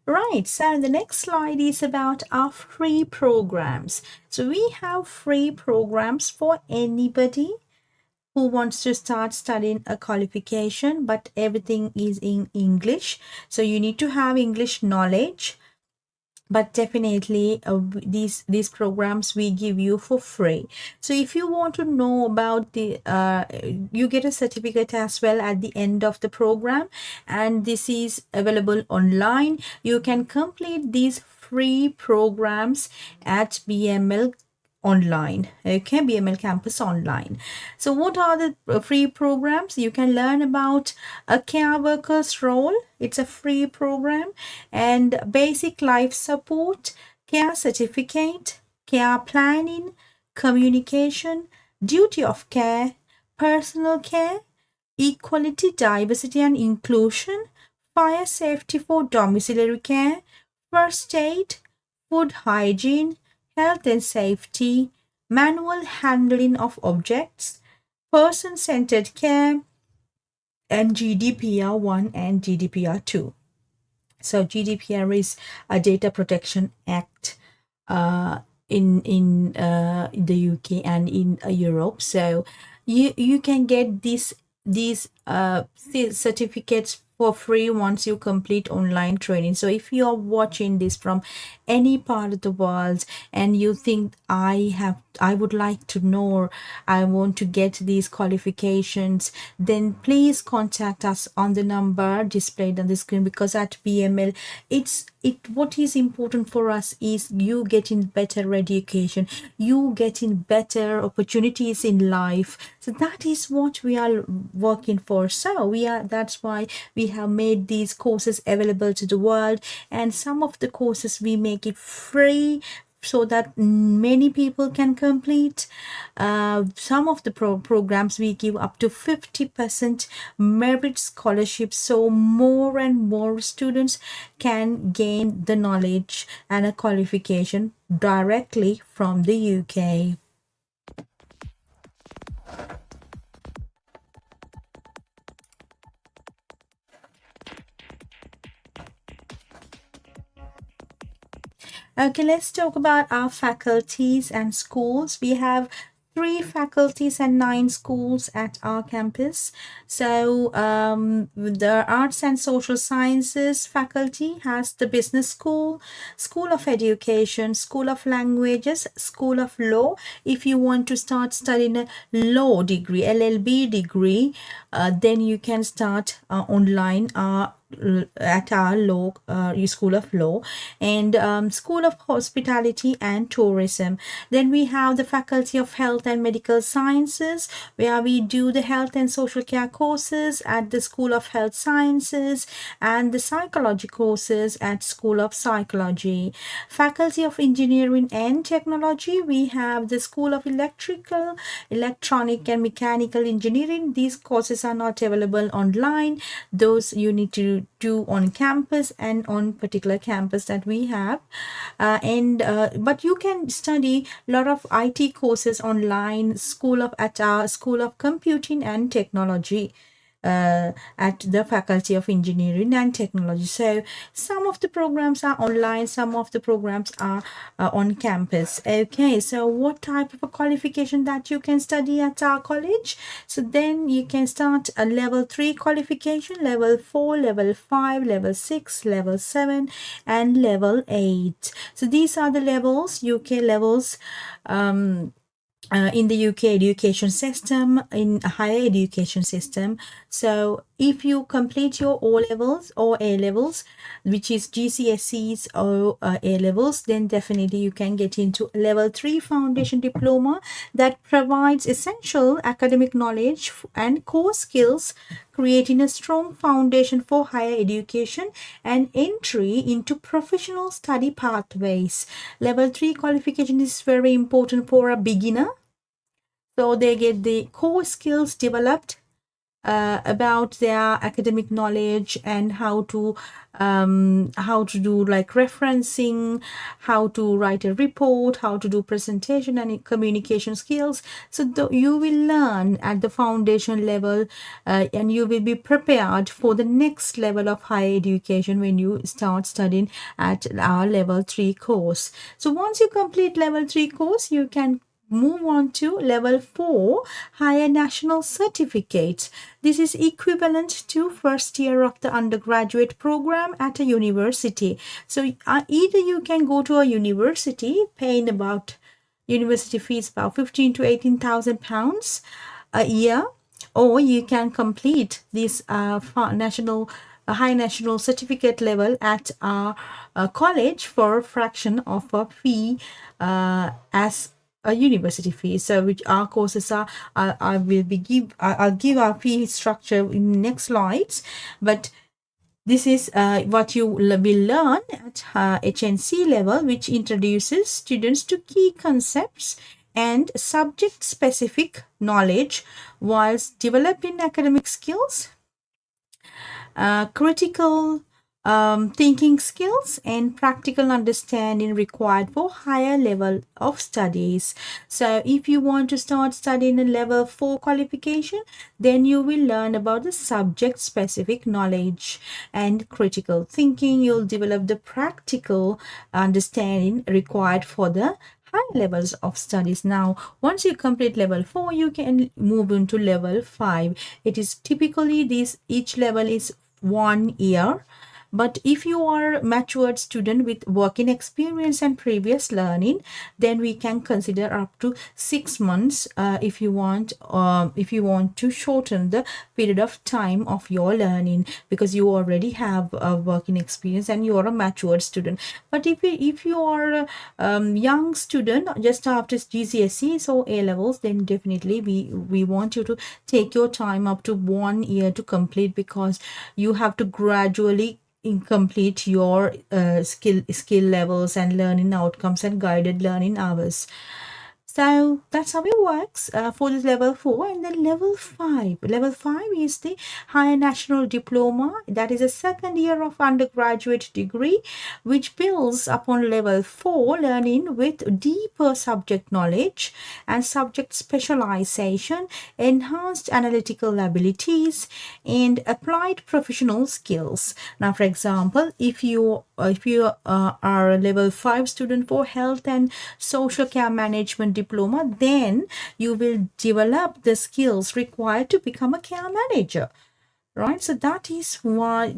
Right, so the next slide is about our free programs. So we have free programs for anybody who wants to start studying a qualification, but everything is in English. So you need to have English knowledge, but definitely these programs we give you for free. So if you want to know about the you get a certificate as well at the end of the program, and this is available online. You can complete these free programs at BML online. Okay, BML campus online. So what are the free programs? You can learn about a care worker's role. It's a free program. And basic life support, care certificate, care planning, communication, duty of care, personal care, equality, diversity and inclusion, fire safety for domiciliary care, first aid, food hygiene, health and safety, manual handling of objects, person-centered care, and GDPR 1 and GDPR 2. So GDPR is a Data Protection Act in the UK and in Europe. So you can get these certificates for free once you complete online training. So if you are watching this from any part of the world and you think I would like to know, I want to get these qualifications, then please contact us on the number displayed on the screen, because at BML what is important for us is you getting better education, you getting better opportunities in life. So that is what we are working for. So that's why we have made these courses available to the world, and some of the courses we make it free so that many people can complete. Some of the programs we give up to 50% merit scholarships, so more and more students can gain the knowledge and a qualification directly from the UK. Okay, let's talk about our faculties and schools. We have 3 faculties and 9 schools at our campus. So the Arts and Social Sciences faculty has the Business School, School of Education, School of Languages, School of Law. If you want to start studying a law degree, LLB degree, then you can start online at our law School of Law, and School of Hospitality and Tourism. Then we have the Faculty of Health and Medical Sciences, where we do the health and social care courses at the School of Health Sciences, and the psychology courses at School of Psychology. Faculty of Engineering and Technology, we have the School of Electrical, Electronic and Mechanical Engineering. These courses are not available online. Those you need to do on campus and on particular campus that we have. But you can study a lot of IT courses online, at our School of Computing and Technology. At the Faculty of Engineering and Technology. So some of the programs are online, some of the programs are on campus. Okay, so what type of a qualification that you can study at our college? So then you can start a level 3 qualification, level 4, level 5, level 6, level 7, and level 8. So these are the levels, UK levels. In the UK education system, in a higher education system. So if you complete your O levels or A levels, which is GCSEs or A levels, then definitely you can get into level 3 foundation diploma that provides essential academic knowledge and core skills, creating a strong foundation for higher education and entry into professional study pathways. Level 3 qualification is very important for a beginner. So they get the core skills developed about their academic knowledge and how to do like referencing, how to write a report, how to do presentation and communication skills. So you will learn at the foundation level and you will be prepared for the next level of higher education when you start studying at our level 3 course. So once you complete level 3 course, you can move on to level 4 higher national certificate. This is equivalent to first year of the undergraduate program at a university. So either you can go to a university paying about university fees about 15 to 18,000 pounds a year, or you can complete this high national certificate level at our college for a fraction of a fee as a university fee. So which our courses are, I'll give our fee structure in next slides, but this is what you will learn at HNC level, which introduces students to key concepts and subject specific knowledge whilst developing academic skills, critical thinking skills and practical understanding required for higher level of studies. So if you want to start studying a level 4 qualification, then you will learn about the subject specific knowledge and critical thinking. You'll develop the practical understanding required for the high levels of studies. Now, once you complete level 4, you can move into level 5. It is typically each level is 1 year. But if you are a matured student with working experience and previous learning, then we can consider up to 6 months if you want to shorten the period of time of your learning, because you already have a working experience and you are a matured student. But if you are a young student just after GCSEs or A levels, then definitely we want you to take your time up to 1 year to complete, because you have to gradually complete your skill levels and learning outcomes and guided learning hours. So that's how it works for this level 4. And then level 5. Level 5 is the higher national diploma. That is a second year of undergraduate degree, which builds upon level 4 learning with deeper subject knowledge and subject specialization, enhanced analytical abilities, and applied professional skills. Now, for example, if you are a level 5 student for health and social care management diploma, then you will develop the skills required to become a care manager, right? So that is why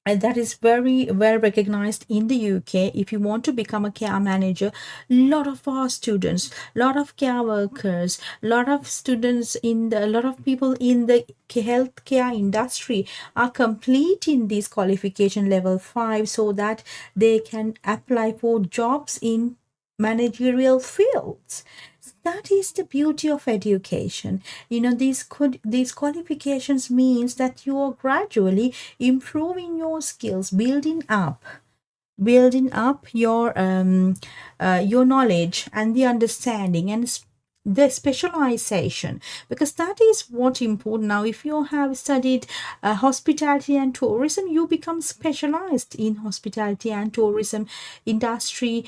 and that is very well recognized in the UK. If you want to become a care manager, lot of our students, lot of care workers, lot of students in the, a lot of people in the healthcare industry are completing this qualification level 5 so that they can apply for jobs in managerial fields. That is the beauty of education. You know, these qualifications means that you are gradually improving your skills, building up your knowledge and the understanding and the specialization, because that is what important. Now if you have studied hospitality and tourism, you become specialized in hospitality and tourism industry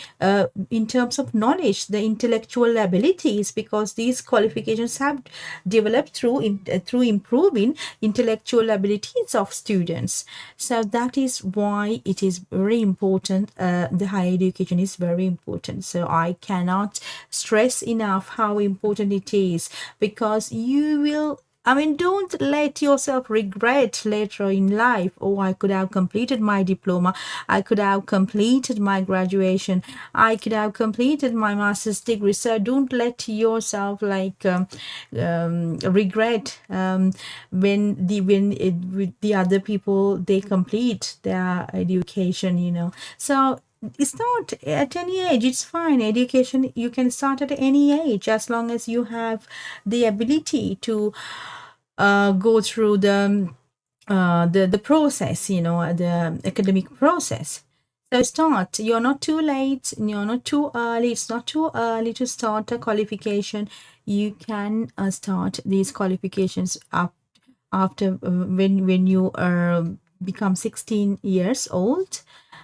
in terms of knowledge, the intellectual abilities, because these qualifications have developed through improving intellectual abilities of students. So that is why it is very important. The higher education is very important. So I cannot stress enough how important it is, because you will, I mean, don't let yourself regret later in life. Oh, I could have completed my diploma. I could have completed my graduation. I could have completed my master's degree. So don't let yourself like regret with the other people, they complete their education, you know. So it's not at any age, it's fine. Education, you can start at any age as long as you have the ability to go through the process, you know, the academic process. So start. You're not too late. You're not too early. It's not too early to start a qualification. You can start these qualifications up after when you become 16 years old.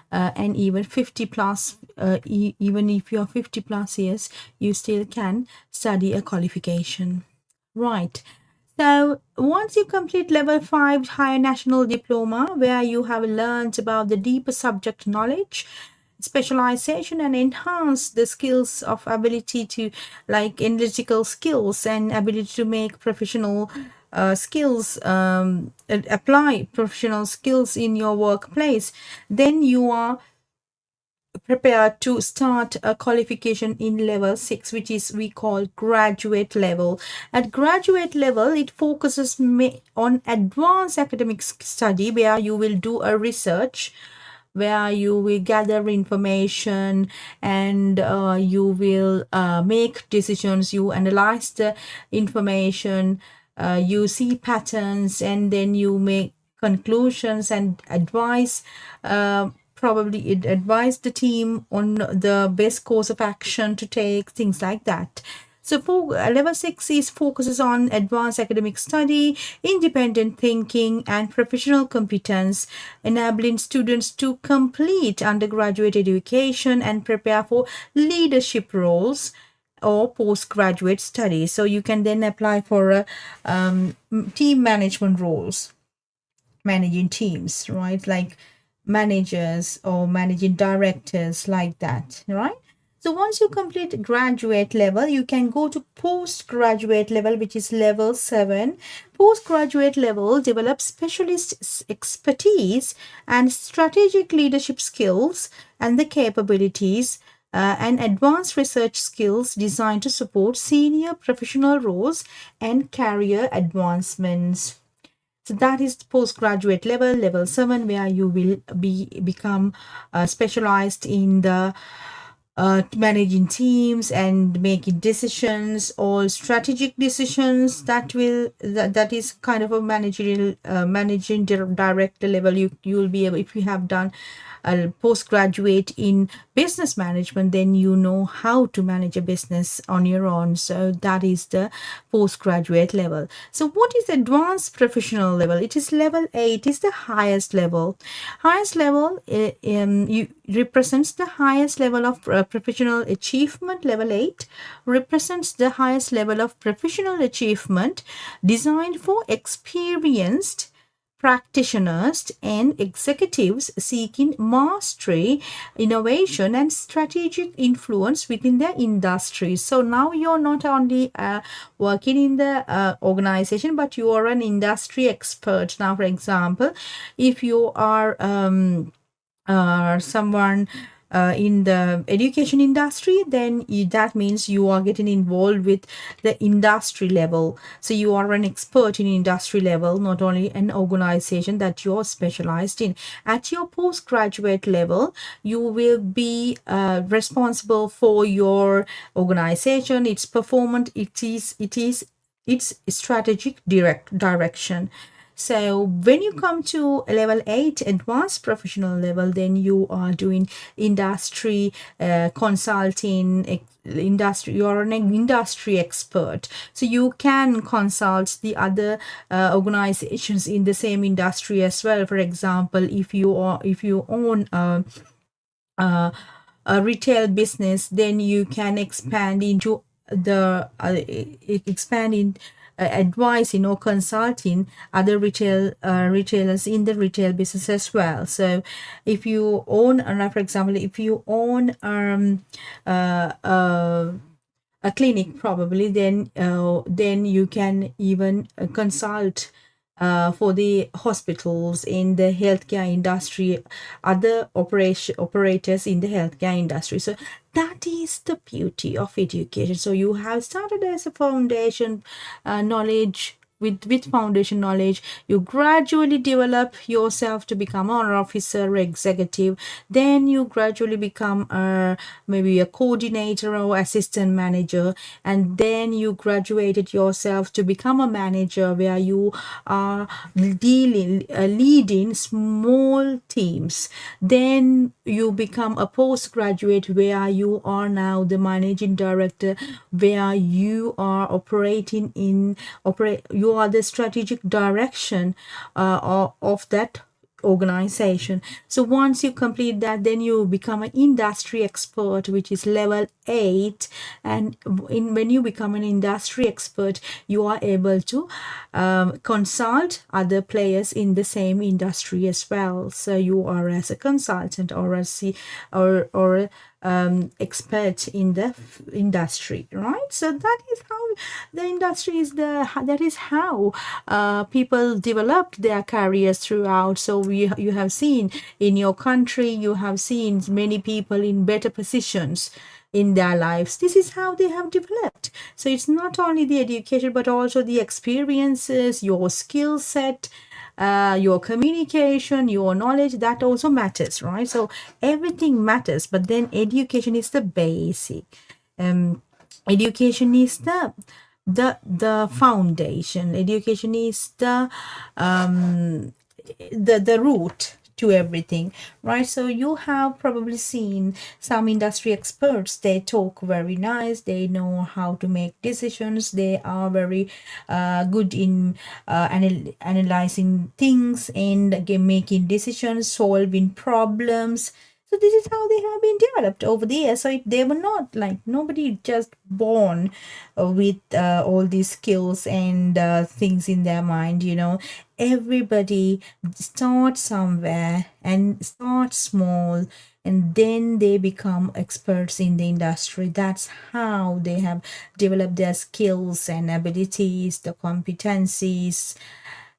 And even 50 plus, even if you're 50 plus years, you still can study a qualification. Right. So once you complete level 5 higher national diploma, where you have learned about the deeper subject knowledge, specialization, and enhance the skills of ability to like analytical skills and ability to make professional skills, apply professional skills in your workplace, then you are prepared to start a qualification in level 6, which is we call graduate level. At graduate level, it focuses on advanced academic study, where you will do a research, where you will gather information, and you will make decisions. You analyze the information, you see patterns, and then you make conclusions and advise, probably it advise the team on the best course of action to take, things like that. So for level 6 is focuses on advanced academic study, independent thinking, and professional competence, enabling students to complete undergraduate education and prepare for leadership roles or postgraduate studies. So you can then apply for team management roles, managing teams, right? Like managers or managing directors, like that, right? So once you complete graduate level, you can go to postgraduate level, which is level 7. Postgraduate level develops specialist expertise and strategic leadership skills and the capabilities and advanced research skills designed to support senior professional roles and career advancements. So that is postgraduate level, level 7, where you will become specialized in the managing teams and making decisions, all strategic decisions. That is kind of a managerial managing director level. You will be able, if you have done a postgraduate in business management, then you know how to manage a business on your own. So that is the postgraduate level. So what is advanced professional level? It is level 8, is the highest level. Highest level represents the highest level of professional achievement. Level 8 represents the highest level of professional achievement designed for experienced practitioners and executives seeking mastery, innovation, and strategic influence within their industry. So now you're not only working in the organization, but you are an industry expert. Now, for example, if you are someone in the education industry, then that means you are getting involved with the industry level. So you are an expert in industry level, not only an organization that you're specialized in. At your postgraduate level, you will be responsible for your organization, its performance, its strategic direction. So when you come to level 8, advanced professional level, then you are doing industry consulting, industry. You're an industry expert, so you can consult the other organizations in the same industry as well. For example, if you own a retail business, then you can expand into the advice, consulting other retailers in the retail business as well. So if you own, for example, if you own a clinic, probably, then you can even consult for the hospitals in the healthcare industry, other operators in the healthcare industry. So that is the beauty of education. So you have started as a foundation knowledge. With foundation knowledge, you gradually develop yourself to become an officer, executive. Then you gradually become maybe a coordinator or assistant manager, and then you graduated yourself to become a manager, where you are leading small teams. Then you become a postgraduate, where you are now the managing director, where you are you are the strategic direction of that organization. So once you complete that, then you become an industry expert, which is level 8. And when you become an industry expert, you are able to consult other players in the same industry as well. So you are as a consultant or a expert in the industry, right? So that is how the industry is that is how people developed their careers throughout. So you have seen in your country, you have seen many people in better positions in their lives. This is how they have developed. So it's not only the education, but also the experiences, your skill set, your communication, your knowledge, that also matters, right? So everything matters, but then education is the basic. Education is the foundation. Education is the root to everything, right? So you have probably seen some industry experts. They talk very nice, they know how to make decisions, they are very good in analyzing things and making decisions, solving problems. So this is how they have been developed over the years. So they were not like, nobody just born with all these skills and things in their mind, Everybody starts somewhere and start small, and then they become experts in the industry. That's how they have developed their skills and abilities, the competencies,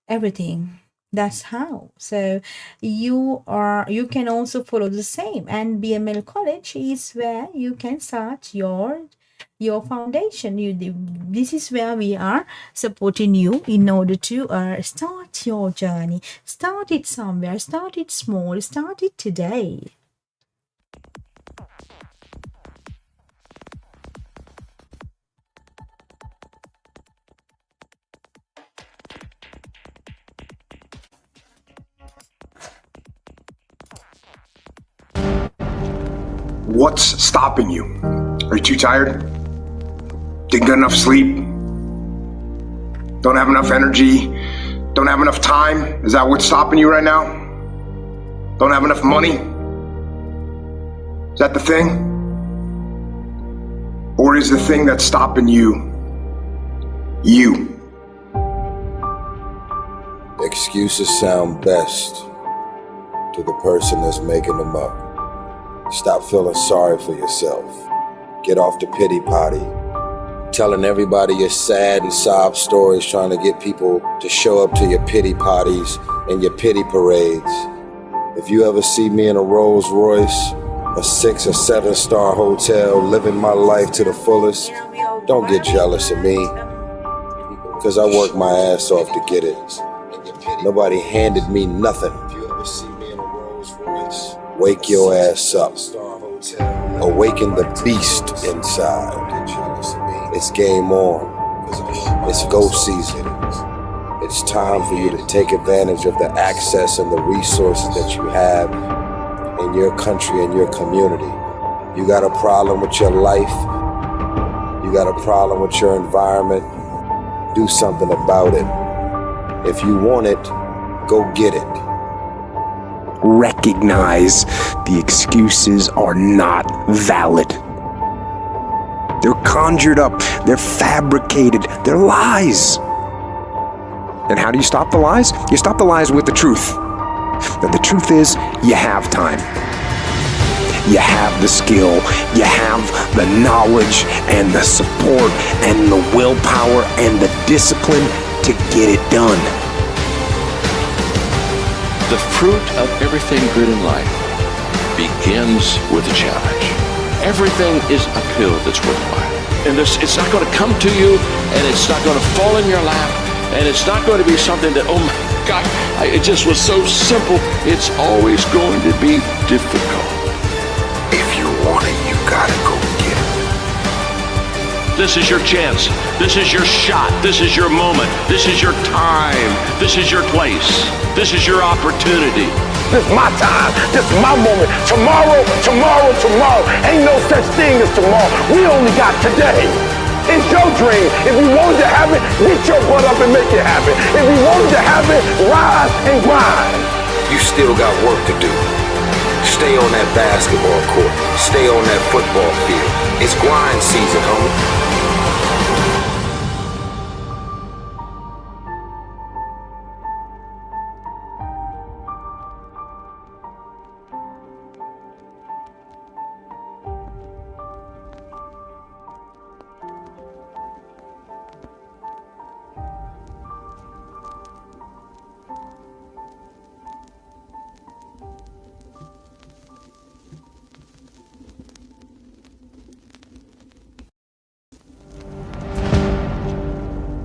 everything. That's how. So you can also follow the same, and BML College is where you can start your foundation. This is where we are supporting you in order to start your journey. Start it somewhere, start it small, start it today. What's stopping you? Are you too tired? Didn't get enough sleep? Don't have enough energy? Don't have enough time? Is that what's stopping you right now? Don't have enough money? Is that the thing? Or is the thing that's stopping you, you? Excuses sound best to the person that's making them up. Stop feeling sorry for yourself. Get off the pity potty. Telling everybody your sad and sob stories, trying to get people to show up to your pity parties and your pity parades. If you ever see me in a Rolls Royce, a 6 or 7 star hotel, living my life to the fullest, don't get jealous of me, because I work my ass off to get it. Nobody handed me nothing. Wake your ass up. Awaken the beast inside. It's game on. It's go season. It's time for you to take advantage of the access and the resources that you have in your country and your community. You got a problem with your life. You got a problem with your environment. Do something about it. If you want it, go get it. Recognize the excuses are not valid. They're conjured up, they're fabricated, they're lies. And how do you stop the lies? You stop the lies with the truth. And the truth is, you have time. You have the skill, you have the knowledge and the support and the willpower and the discipline to get it done. The fruit of everything good in life begins with a challenge. Everything is a pill that's worthwhile. And it's not going to come to you, and it's not going to fall in your lap, and it's not going to be something that, oh my God, it just was so simple. It's always going to be difficult. If you want it, you gotta go get it. This is your chance. This is your shot. This is your moment. This is your time. This is your place. This is your opportunity. This is my time. This is my moment. Tomorrow. Ain't no such thing as tomorrow. We only got today. It's your dream. If you wanted to have it, get your butt up and make it happen. If you wanted to have it, rise and grind. You still got work to do. Stay on that basketball court. Stay on that football field. It's grind season, homie.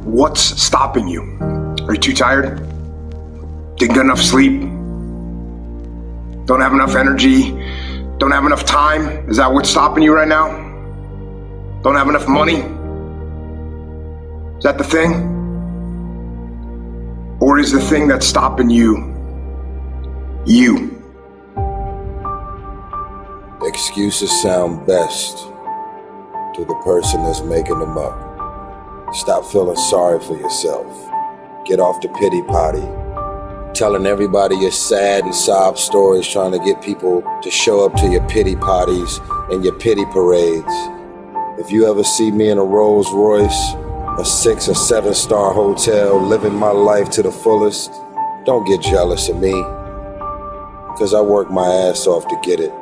What's stopping you? Are you too tired? Didn't get enough sleep? Don't have enough energy? Don't have enough time? Is that what's stopping you right now? Don't have enough money? Is that the thing? Or is the thing that's stopping you, you? Excuses sound best to the person that's making them up. Stop feeling sorry for yourself. Get off the pity potty. Telling everybody your sad and sob stories, trying to get people to show up to your pity parties and your pity parades. If you ever see me in a Rolls Royce, a 6 or 7 star hotel, living my life to the fullest, don't get jealous of me, because I work my ass off to get it.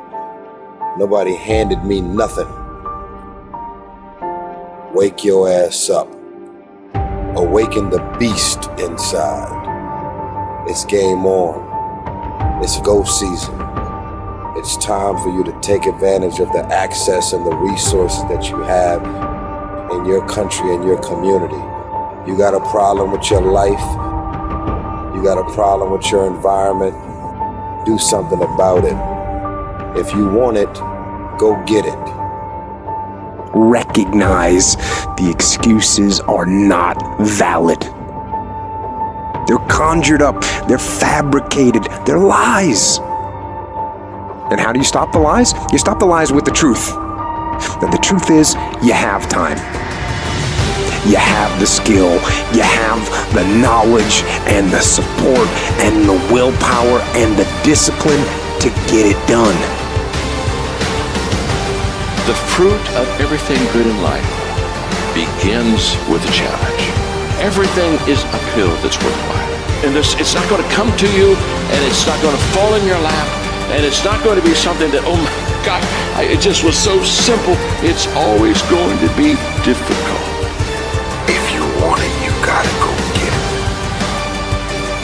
Nobody handed me nothing. Wake your ass up. Awaken the beast inside. It's game on. It's go season. It's time for you to take advantage of the access and the resources that you have in your country and your community. You got a problem with your life. You got a problem with your environment. Do something about it. If you want it, go get it. Recognize the excuses are not valid. They're conjured up, they're fabricated, they're lies. And how do you stop the lies? You stop the lies with the truth. And the truth is, you have time. You have the skill, you have the knowledge and the support and the willpower and the discipline to get it done. The fruit of everything good in life begins with a challenge. Everything is a pill that's worthwhile. And it's not going to come to you, and it's not going to fall in your lap, and it's not going to be something that, oh my God, it just was so simple. It's always going to be difficult. If you want it, you gotta go get it.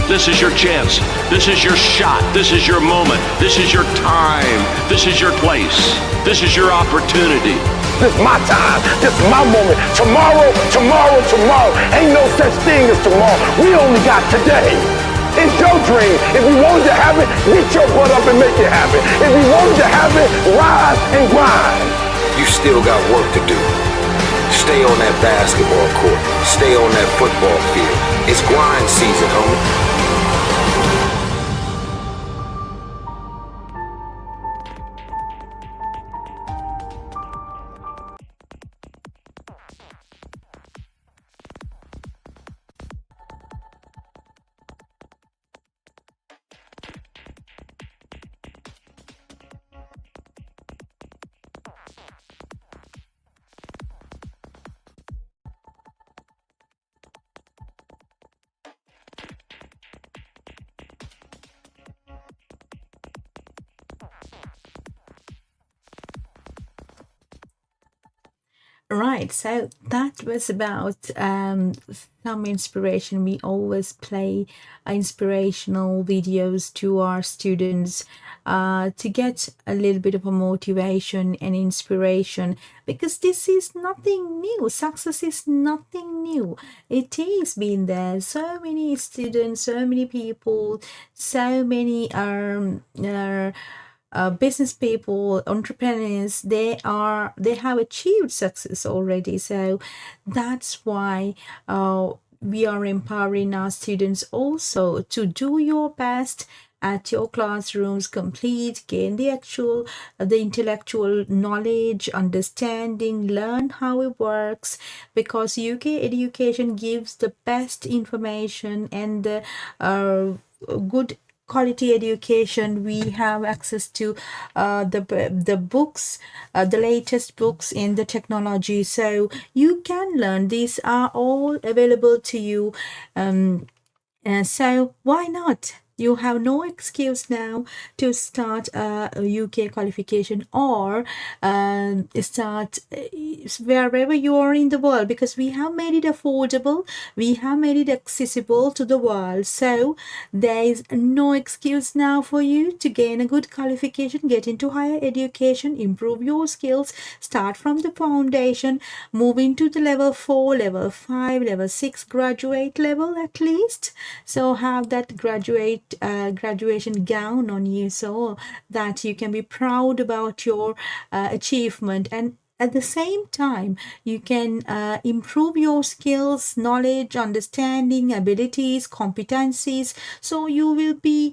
This is your chance. This is your shot. This is your moment. This is your time. This is your place. This is your opportunity. This is my time. This is my moment. Tomorrow, tomorrow, tomorrow. Ain't no such thing as tomorrow. We only got today. It's your dream. If you wanted to have it, get your butt up and make it happen. If you wanted to have it, rise and grind. You still got work to do. Stay on that basketball court. Stay on that football field. It's grind season, homie. Right, so that was about some inspiration. We always play inspirational videos to our students to get a little bit of a motivation and inspiration, because this is nothing new. Success is nothing new. It is been there. So many students, so many people, so many business people, entrepreneurs, they have achieved success already. So that's why we are empowering our students also to do your best at your classrooms, gain the intellectual knowledge, understanding, learn how it works, because UK education gives the best information and the good quality education. We have access to the books, the latest books in the technology, so you can learn. These are all available to you, so why not? You have no excuse now to start a UK qualification or start wherever you are in the world, because we have made it affordable, we have made it accessible to the world. So there is no excuse now for you to gain a good qualification, get into higher education, improve your skills, start from the foundation, move into the level 4, level 5, level 6, graduate level at least. So have that graduation gown on you, so that you can be proud about your achievement, and at the same time you can improve your skills, knowledge, understanding, abilities, competencies, so you will be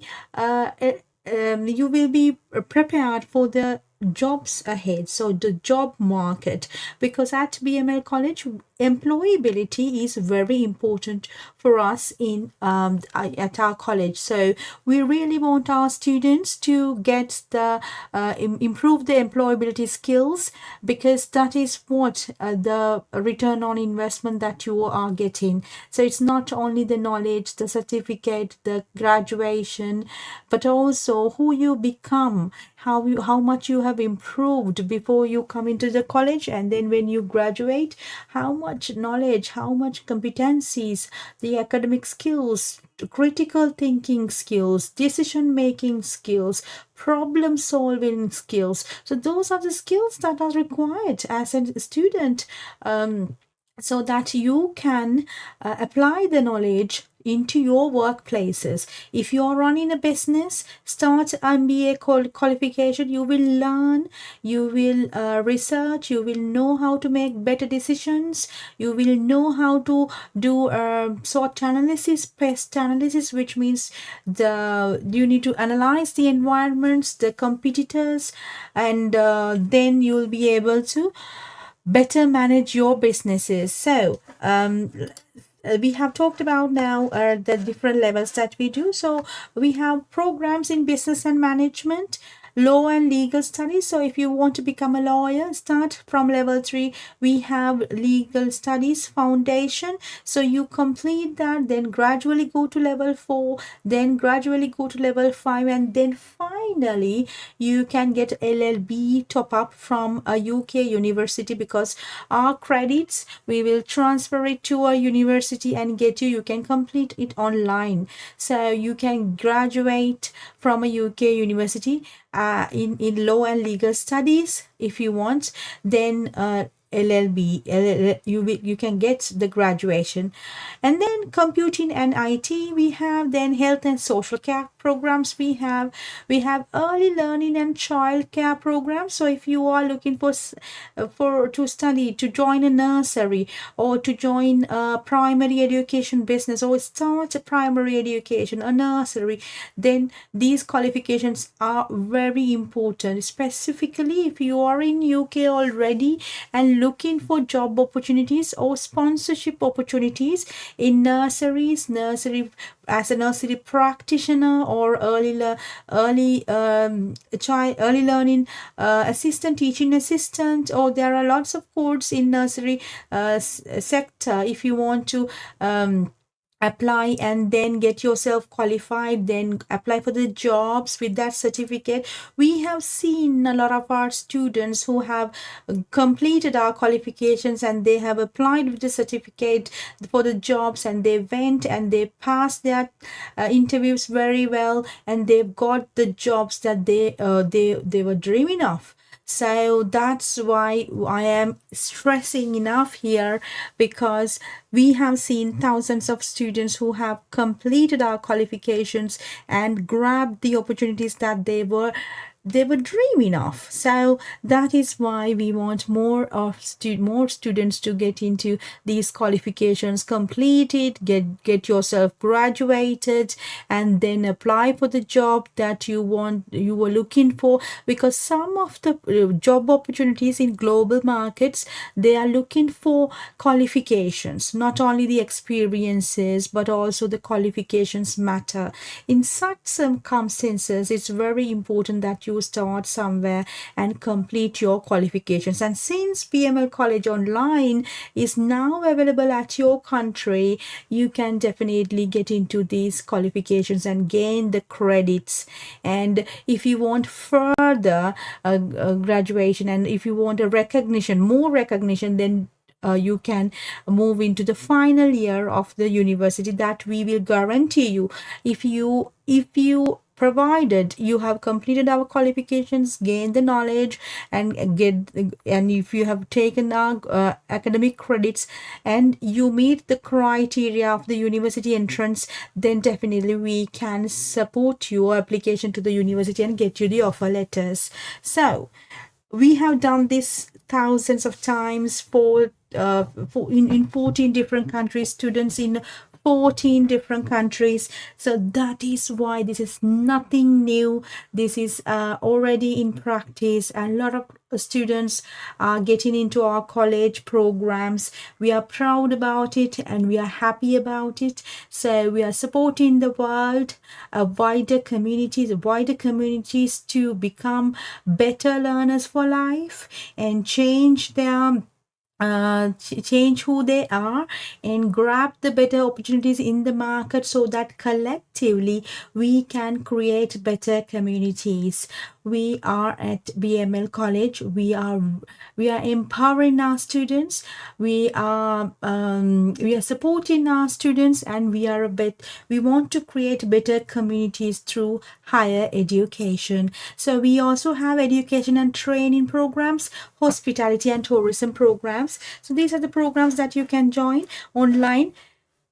prepared for the jobs ahead, so the job market, because at BML College employability is very important for us in at our college. So we really want our students to get the improve their employability skills, because that is what the return on investment that you are getting. So it's not only the knowledge, the certificate, the graduation, but also who you become, how much you have improved before you come into the college, and then when you graduate, how much knowledge, how much competencies, the academic skills, critical thinking skills, decision making skills, problem solving skills. So those are the skills that are required as a student, so that you can apply the knowledge into your workplaces. If you are running a business, start MBA qualification. You will learn, you will research, you will know how to make better decisions, you will know how to do SWOT analysis, pest analysis, which means you need to analyze the environments, the competitors, and then you will be able to better manage your businesses. So we have talked about now the different levels that we do. So we have programs in business and management, law and legal studies. So if you want to become a lawyer, start from level 3. We have legal studies foundation, so you complete that, then gradually go to level 4, then gradually go to level 5, and then finally you can get LLB top up from a UK university, because our credits we will transfer it to a university and get you can complete it online. So you can graduate from a UK university in law and legal studies if you want, then LLB, you can get the graduation. And then computing and IT we have, then health and social care programs we have early learning and child care programs. So if you are looking for to study, to join a nursery, or to join a primary education business, or start a primary education, a nursery, then these qualifications are very important, specifically if you are in UK already and looking for job opportunities or sponsorship opportunities in nurseries, as a nursery practitioner, or early learning assistant, teaching assistant, or there are lots of courses in nursery sector. If you want to apply and then get yourself qualified, then apply for the jobs with that certificate. We have seen a lot of our students who have completed our qualifications and they have applied with the certificate for the jobs, and they went and they passed their interviews very well, and they've got the jobs that they were dreaming of. So that's why I am stressing enough here, because we have seen thousands of students who have completed our qualifications and grabbed the opportunities that they were dreaming of. So that is why we want more students to get into these qualifications, complete it, get yourself graduated, and then apply for the job that you were looking for, because some of the job opportunities in global markets, they are looking for qualifications, not only the experiences but also the qualifications matter. In such circumstances, it's very important that you start somewhere and complete your qualifications. And since BML College Online is now available at your country, you can definitely get into these qualifications and gain the credits. And if you want further graduation, and if you want more recognition, then you can move into the final year of the university that we will guarantee you. If you provided you have completed our qualifications, gained the knowledge, and if you have taken our academic credits and you meet the criteria of the university entrance, then definitely we can support your application to the university and get you the offer letters. So we have done this thousands of times in 14 different countries, students in 14 different countries. So that is why this is nothing new. This is already in practice. A lot of students are getting into our college programs. We are proud about it and we are happy about it. So we are supporting the world, wider communities to become better learners for life and change who they are and grab the better opportunities in the market, so that collectively we can create better communities. We are at BML College. We are empowering our students. We are supporting our students, and we want to create better communities through higher education. So we also have education and training programs, hospitality and tourism programs. So these are the programs that you can join online.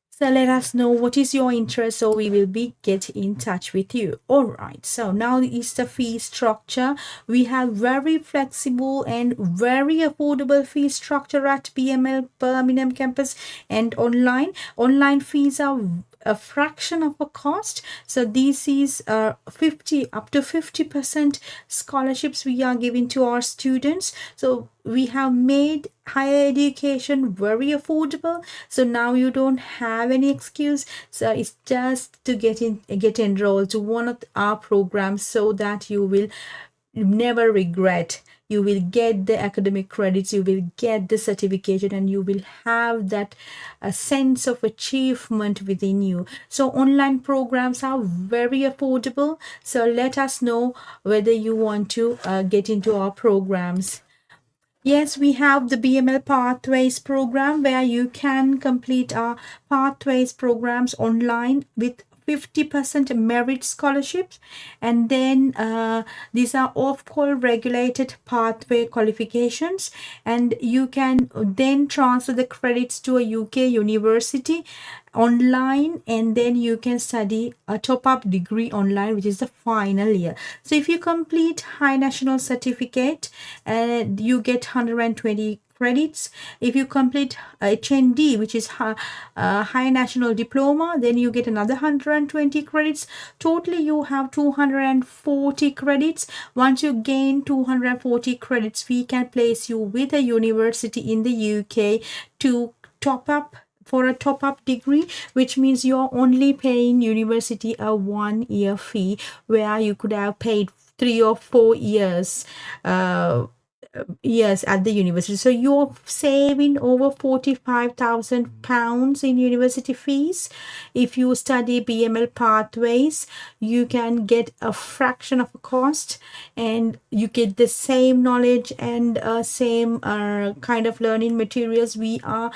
So let us know what is your interest, so we will get in touch with you. All right, so now is the fee structure. We have very flexible and very affordable fee structure at BML Birmingham campus, and online fees are a fraction of a cost. So this is up to 50% scholarships we are giving to our students. So we have made higher education very affordable. So now you don't have any excuse. So it's just to get enrolled to one of our programs, so that you will never regret. You will get the academic credits, you will get the certification, and you will have that sense of achievement within you. So online programs are very affordable. So let us know whether you want to get into our programs. Yes, we have the BML Pathways program where you can complete our Pathways programs online with 50% merit scholarships, and then these are off-call regulated pathway qualifications, and you can then transfer the credits to a UK university online, and then you can study a top-up degree online, which is the final year. So if you complete high national certificate, you get 120 credits. If you complete HND, which is high national diploma, then you get another 120 credits. Totally you have 240 credits. Once you gain 240 credits, we can place you with a university in the UK to top up for a top-up degree, which means you're only paying university a 1-year fee, where you could have paid 3 or 4 years at the university. So you're saving over £45,000 in university fees. If you study BML Pathways, you can get a fraction of a cost, and you get the same knowledge and same kind of learning materials. We have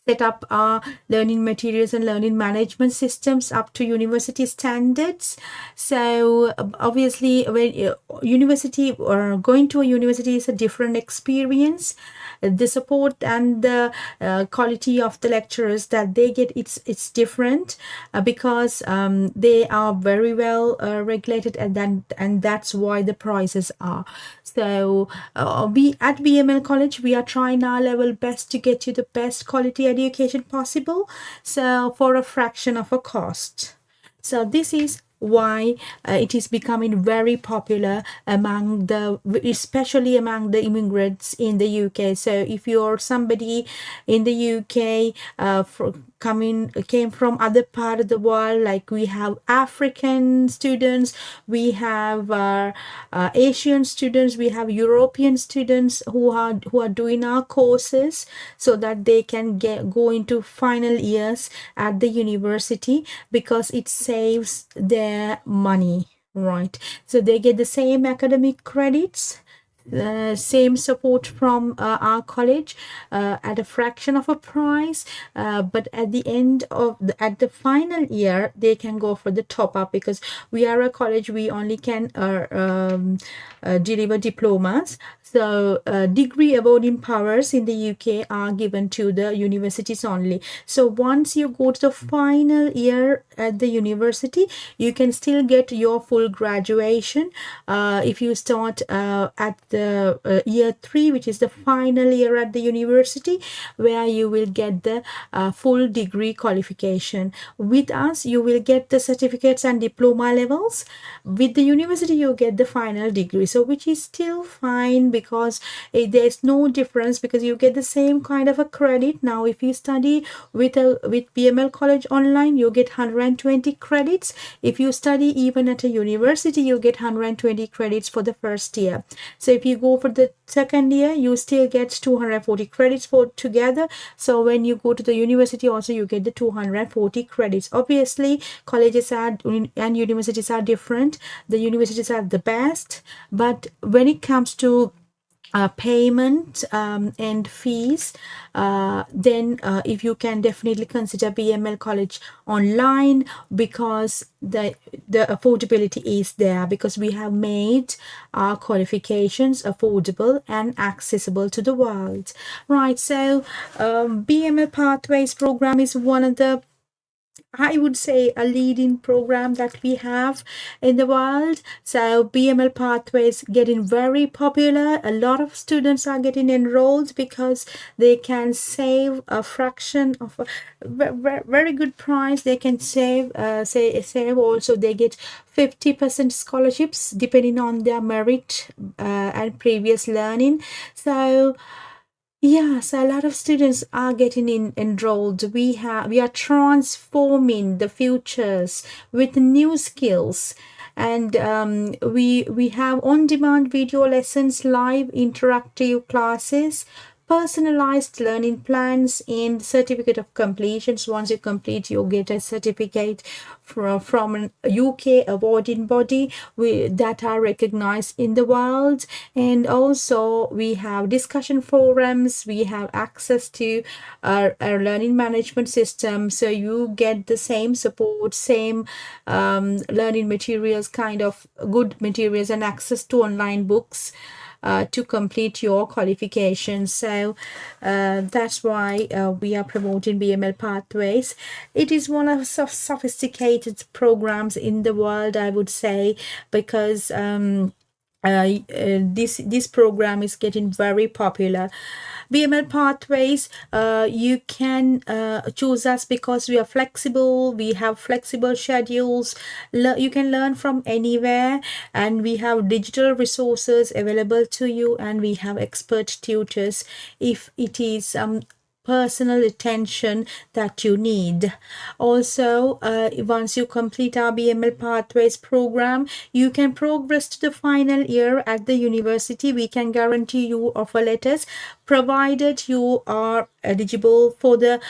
set up our learning materials and learning management systems up to university standards. So obviously, when university or going to a university is a different experience. The support and the quality of the lecturers that they get, it's different because they are very well regulated, and that's why the prices are. So we at BML College, we are trying our level best to get you the best quality education possible, so for a fraction of a cost. So this is why it is becoming very popular especially among the immigrants in the UK. So if you're somebody in the UK came from other part of the world, like we have African students, we have Asian students, we have European students who are doing our courses, so that they can go into final years at the university, because it saves their money, right? So they get the same academic credits, same support from our college at a fraction of a price, but at the end of at the final year, they can go for the top up, because we are a college, we only can deliver diplomas. So degree awarding powers in the UK are given to the universities only. So once you go to the final year at the university, you can still get your full graduation if you start at the year 3, which is the final year at the university, where you will get the full degree qualification. With us, you will get the certificates and diploma levels. With the university, you get the final degree, so which is still fine, because there's no difference, because you get the same kind of a credit. Now if you study with BML College online, you get 120 credits. If you study even at a university, you get 120 credits for the first year. So if you go for the second year, you still get 240 credits for together. So when you go to the university also, you get the 240 credits. Obviously, colleges are and universities are different. The universities are the best, but when it comes to payment and fees, then if you can definitely consider BML College online, because the affordability is there, because we have made our qualifications affordable and accessible to the world, right? So BML Pathways program is one of the, I would say, a leading program that we have in the world. So BML Pathways getting very popular. A lot of students are getting enrolled because they can save a fraction of a very good price. They can save also, they get 50% scholarships depending on their merit and previous learning. So yeah, so a lot of students are getting enrolled. We are transforming the futures with new skills. and we have on-demand video lessons, live interactive classes, personalized learning plans, and certificate of completion. So once you complete, you get a certificate from an UK awarding body that are recognized in the world. And also we have discussion forums, we have access to our learning management system, so you get the same support, same learning materials, kind of good materials, and access to online books to complete your qualifications. So that's why we are promoting BML Pathways. It is one of the sophisticated programs in the world, I would say, because this program is getting very popular. BML Pathways, you can choose us because we are flexible, we have flexible schedules, you can learn from anywhere, and we have digital resources available to you, and we have expert tutors if it is personal attention that you need. Also, once you complete our BML Pathways program, you can progress to the final year at the university. We can guarantee you offer letters provided you are eligible for the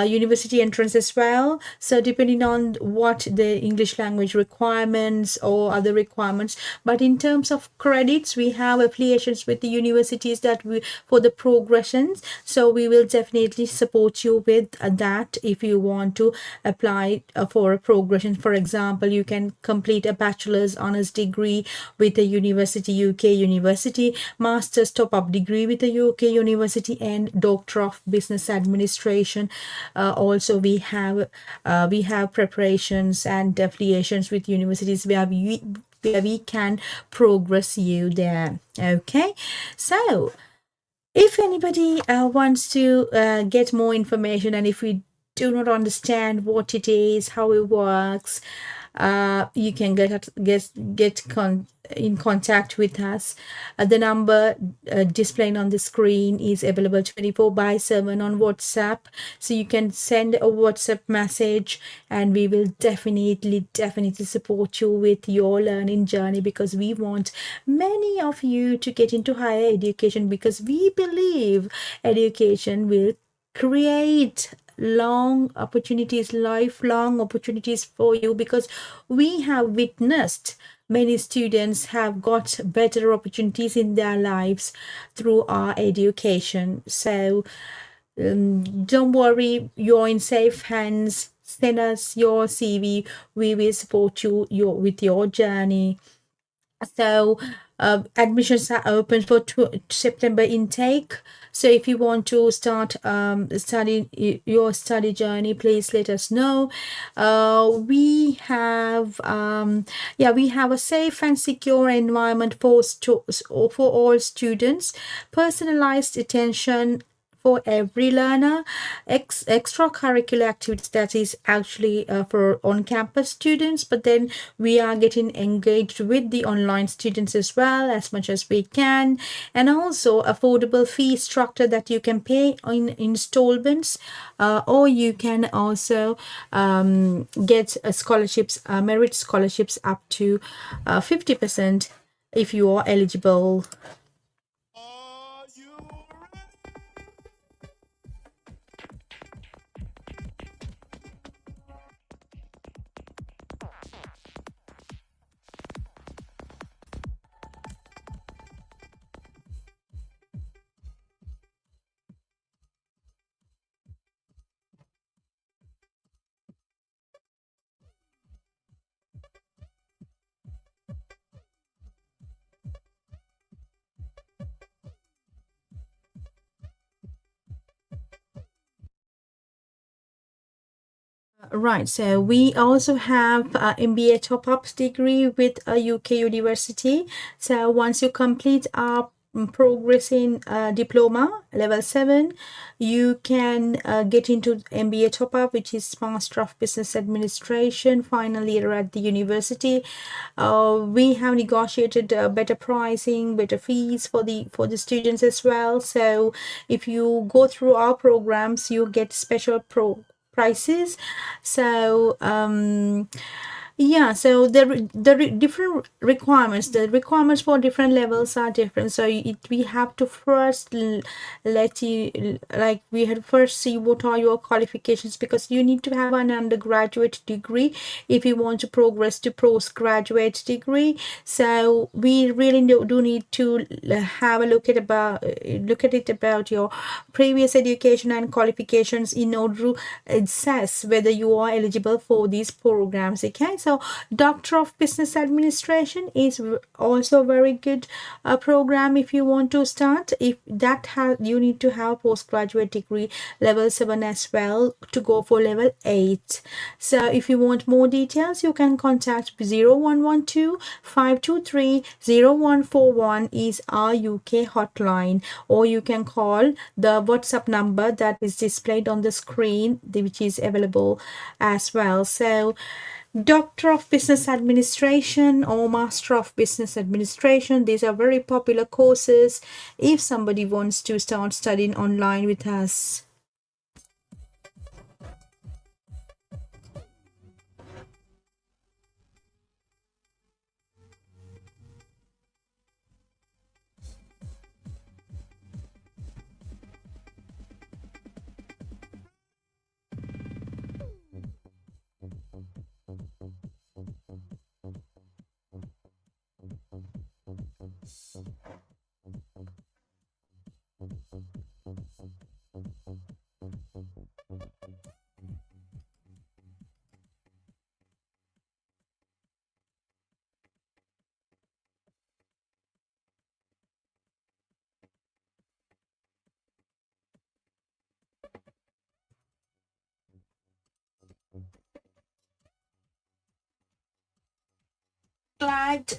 university entrance as well. So depending on what the English language requirements or other requirements, but in terms of credits, we have affiliations with the universities that we for the progressions, so we will definitely support you with that. If you want to apply for a progression, for example, you can complete a bachelor's honors degree with a university, UK university, master's top-up degree with a UK university, and Doctor of Business Administration. Also, we have preparations and affiliations with universities where we can progress you there. Okay, so if anybody wants to get more information, and if we do not understand what it is, how it works, you can get in contact with us. The number displaying on the screen is available 24/7 on WhatsApp, so you can send a WhatsApp message, and we will definitely support you with your learning journey, because we want many of you to get into higher education, because we believe education will create lifelong opportunities for you, because we have witnessed many students have got better opportunities in their lives through our education. So don't worry, you're in safe hands. Send us your CV, we will support you with your journey. So admissions are open for September intake. So if you want to start your study journey, please let us know. We have a safe and secure environment for all students, personalized attention for every learner, extracurricular activities that is actually for on-campus students, but then we are getting engaged with the online students as well as much as we can, and also affordable fee structure that you can pay in installments, or you can also get scholarships, merit scholarships up to 50% if you are eligible. Right, so we also have MBA top-up degree with a UK university. So once you complete our progressing diploma level 7, you can get into MBA top-up, which is Master of Business Administration, final year at the university. We have negotiated better pricing, better fees for the students as well. So if you go through our programs, you get special prices. So Yeah, so different requirements. The requirements for different levels are different. So we have to first let you, like, we had first see what are your qualifications, because you need to have an undergraduate degree if you want to progress to postgraduate degree. So we really do need to have a look at it about your previous education and qualifications in order to assess whether you are eligible for these programs. Okay, so Doctor of Business Administration is also a very good program if you want to start. If that has, you need to have postgraduate degree level 7 as well to go for level 8. So if you want more details, you can contact 0112 523 0141 is our UK hotline, or you can call the WhatsApp number that is displayed on the screen, which is available as well. So Doctor of Business Administration or Master of Business Administration, these are very popular courses if somebody wants to start studying online with us. Glad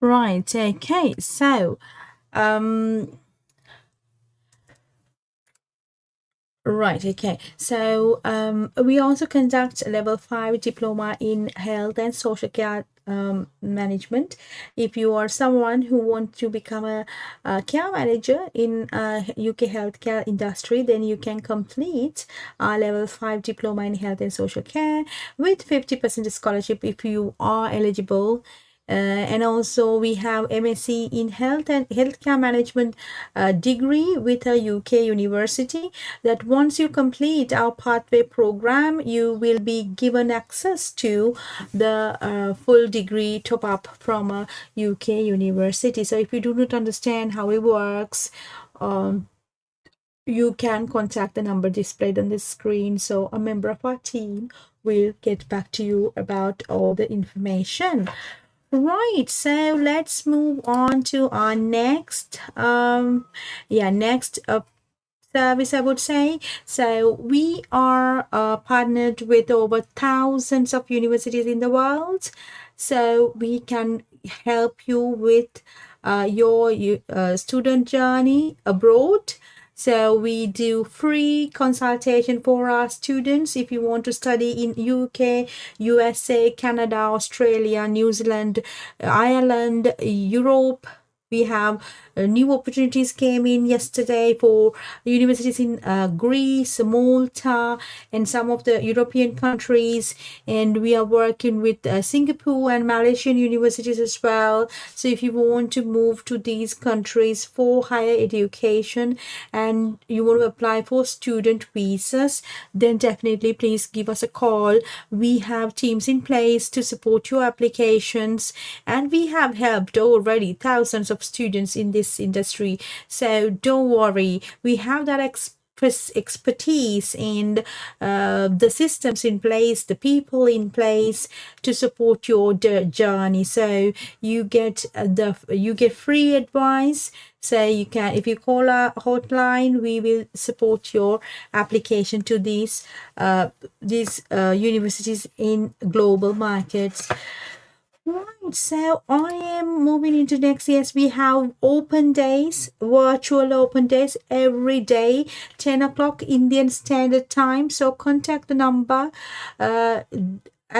right. Okay, so um right, okay. So we also conduct a level 5 diploma in health and social care management. If you are someone who wants to become a care manager in UK healthcare industry, then you can complete a level 5 diploma in health and social care with 50% scholarship if you are eligible. And also we have MSc in health and healthcare management degree with a UK university, that once you complete our pathway program, you will be given access to the full degree top up from a UK university. So if you do not understand how it works, you can contact the number displayed on the screen. So a member of our team will get back to you about all the information. Right, so let's move on to our next service, I would say. So we are partnered with over thousands of universities in the world. So we can help you with your student journey abroad. So we do free consultation for our students if you want to study in UK, USA, Canada, Australia, New Zealand, Ireland, Europe. We have new opportunities came in yesterday for universities in Greece, Malta, and some of the European countries. And we are working with Singapore and Malaysian universities as well. So if you want to move to these countries for higher education and you want to apply for student visas, then definitely please give us a call. We have teams in place to support your applications, and we have helped already thousands of students in this industry. So don't worry, we have that expertise and the systems in place, the people in place to support your journey. So you get free advice. So you can, if you call our hotline, we will support your application to these universities in global markets. Right, so I am moving into next. Yes, we have open days, virtual open days every day, 10 o'clock Indian Standard Time. So contact the number at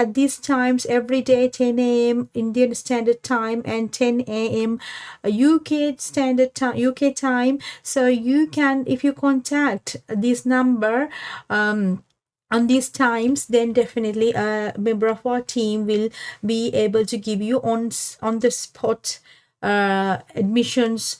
these times every day, 10 a.m. Indian Standard Time and 10 a.m. UK Standard Time, UK time. So you can, if you contact this number, on these times, then definitely a member of our team will be able to give you on the spot admissions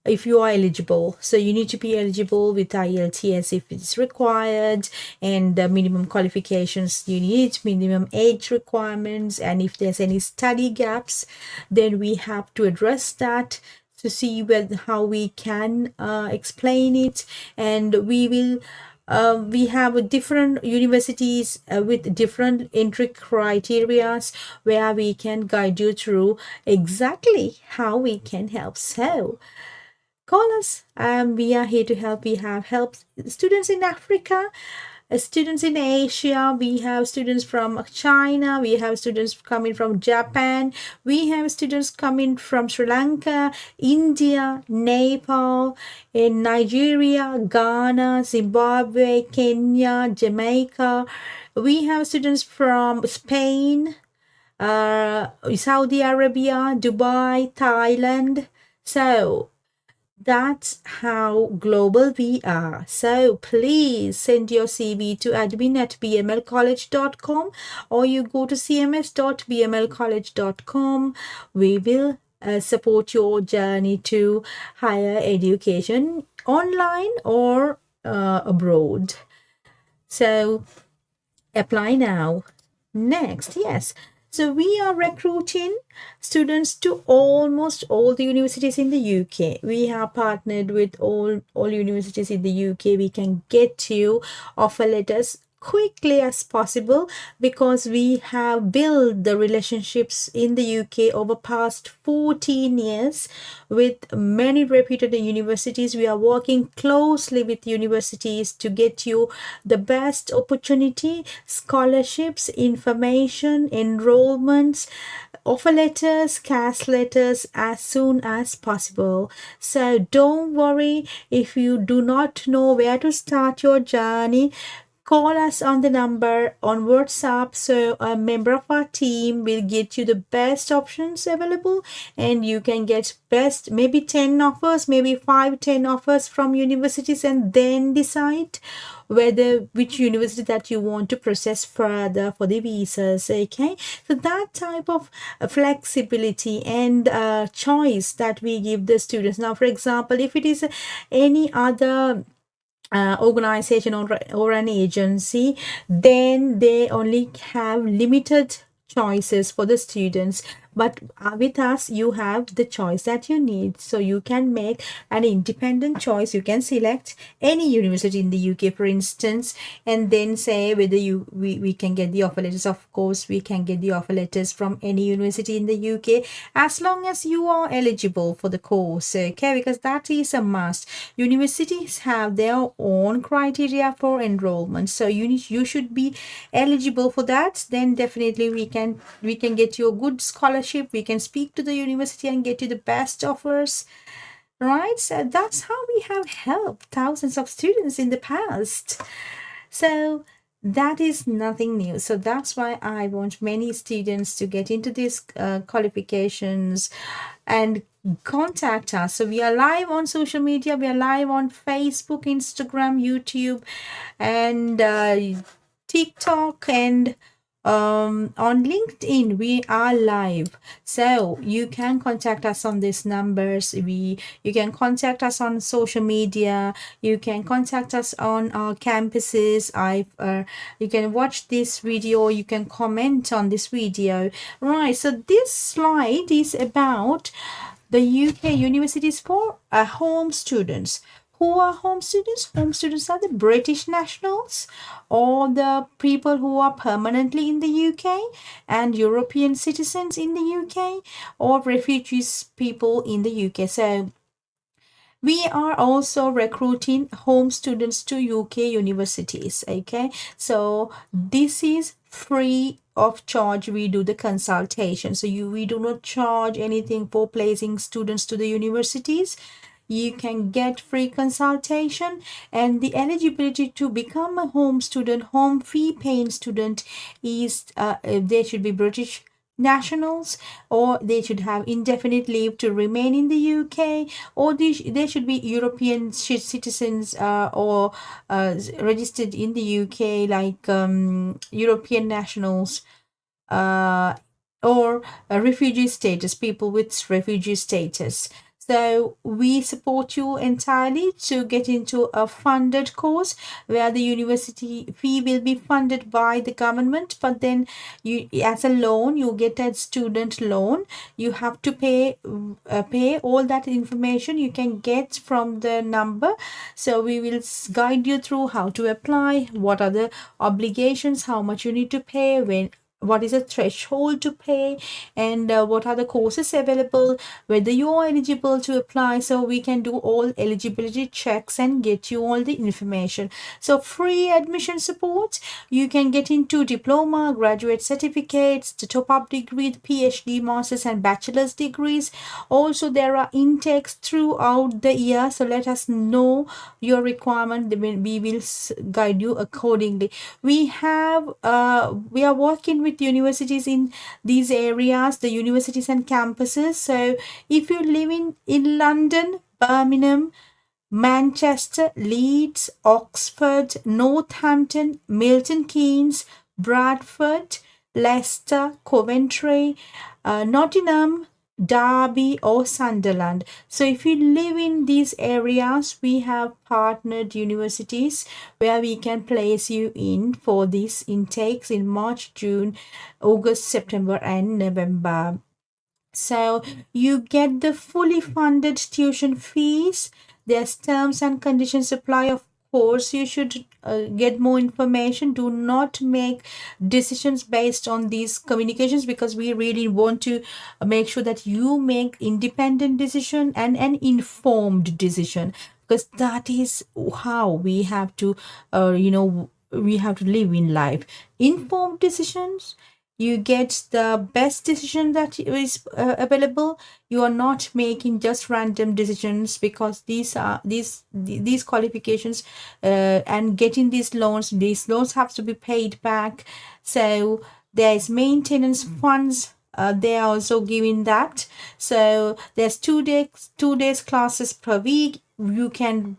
if you are eligible. So you need to be eligible with IELTS if it's required, and the minimum qualifications you need, minimum age requirements, and if there's any study gaps, then we have to address that to see how we can explain it. And we will we have different universities with different entry criteria where we can guide you through exactly how we can help. So call us. We are here to help. We have helped students in Africa, students in Asia. We have students from China. We have students coming from Japan. We have students coming from Sri Lanka, India, Nepal, in Nigeria, Ghana, Zimbabwe, Kenya, Jamaica. We have students from Spain, Saudi Arabia, Dubai, Thailand. So that's how global we are. So please send your CV to admin@bmlcollege.com, or you go to cms.bmlcollege.com. We will support your journey to higher education online or abroad. So apply now. Next, yes. So we are recruiting students to almost all the universities in the UK. We have partnered with all universities in the UK. We can get you offer letters quickly as possible because we have built the relationships in the UK over past 14 years with many reputed universities. We are working closely with universities to get you the best opportunity, scholarships, information, enrollments, offer letters, cash letters as soon as possible. So don't worry if you do not know where to start your journey. Call us on the number on WhatsApp, so a member of our team will get you the best options available, and you can get best maybe 10 offers, maybe 5-10 offers from universities, and then decide which university that you want to process further for the visas. Okay, so that type of flexibility and choice that we give the students. Now, for example, if it is any other organization or an agency, then they only have limited choices for the students. but with us you have the choice that you need, so you can make an independent choice. You can select any university in the UK, for instance, and then say whether we can get the offer letters. Of course, we can get the offer letters from any university in the UK as long as you are eligible for the course, okay, because that is a must. Universities have their own criteria for enrollment, so you should be eligible for that. Then definitely we can get you a good scholarship. We can speak to the university and get you the best offers, right? So that's how we have helped thousands of students in the past. So that is nothing new. So that's why I want many students to get into these qualifications and contact us. So we are live on social media. We are live on Facebook, Instagram, YouTube, and TikTok, and on LinkedIn we are live. So you can contact us on these numbers. You can contact us on social media. You can contact us on our campuses. You can watch this video. You can comment on this video, right? So this slide is about the UK universities for home students. Who are home students? Home students are the British nationals, or the people who are permanently in the UK, and European citizens in the UK, or refugees people in the UK. So we are also recruiting home students to UK universities, okay? So this is free of charge. We do the consultation. So we do not charge anything for placing students to the universities. You can get free consultation, and the eligibility to become a home student, home fee paying student, is they should be British nationals, or they should have indefinite leave to remain in the UK, or they should be European citizens, or registered in the UK, like European nationals, or refugee status, people with refugee status. So we support you entirely to get into a funded course where the university fee will be funded by the government, but then you, as a loan, you get a student loan. You have to pay all that information you can get from the number. So we will guide you through how to apply, what are the obligations, how much you need to pay, what is the threshold to pay, and what are the courses available, whether you are eligible to apply. So we can do all eligibility checks and get you all the information. So free admission support, you can get into diploma, graduate certificates, the top-up degree, the PhD, master's and bachelor's degrees. Also there are intakes throughout the year, so let us know your requirement. We will guide you accordingly. We are working with universities in these areas, the universities and campuses. So if you live in London, Birmingham, Manchester, Leeds, Oxford, Northampton, Milton Keynes, Bradford, Leicester, Coventry, Nottingham, Derby or Sunderland. So if you live in these areas, we have partnered universities where we can place you in for these intakes in March, June, August, September and November. So you get the fully funded tuition fees. There's terms and conditions apply. Of course, you should get more information. Do not make decisions based on these communications, because we really want to make sure that you make independent decision and an informed decision, because that is how we have to we have to live in life. Informed decisions, you get the best decision that is available. You are not making just random decisions, because these qualifications and getting these loans have to be paid back. So there is maintenance funds, they are also giving that. So there's 2 days classes per week. You can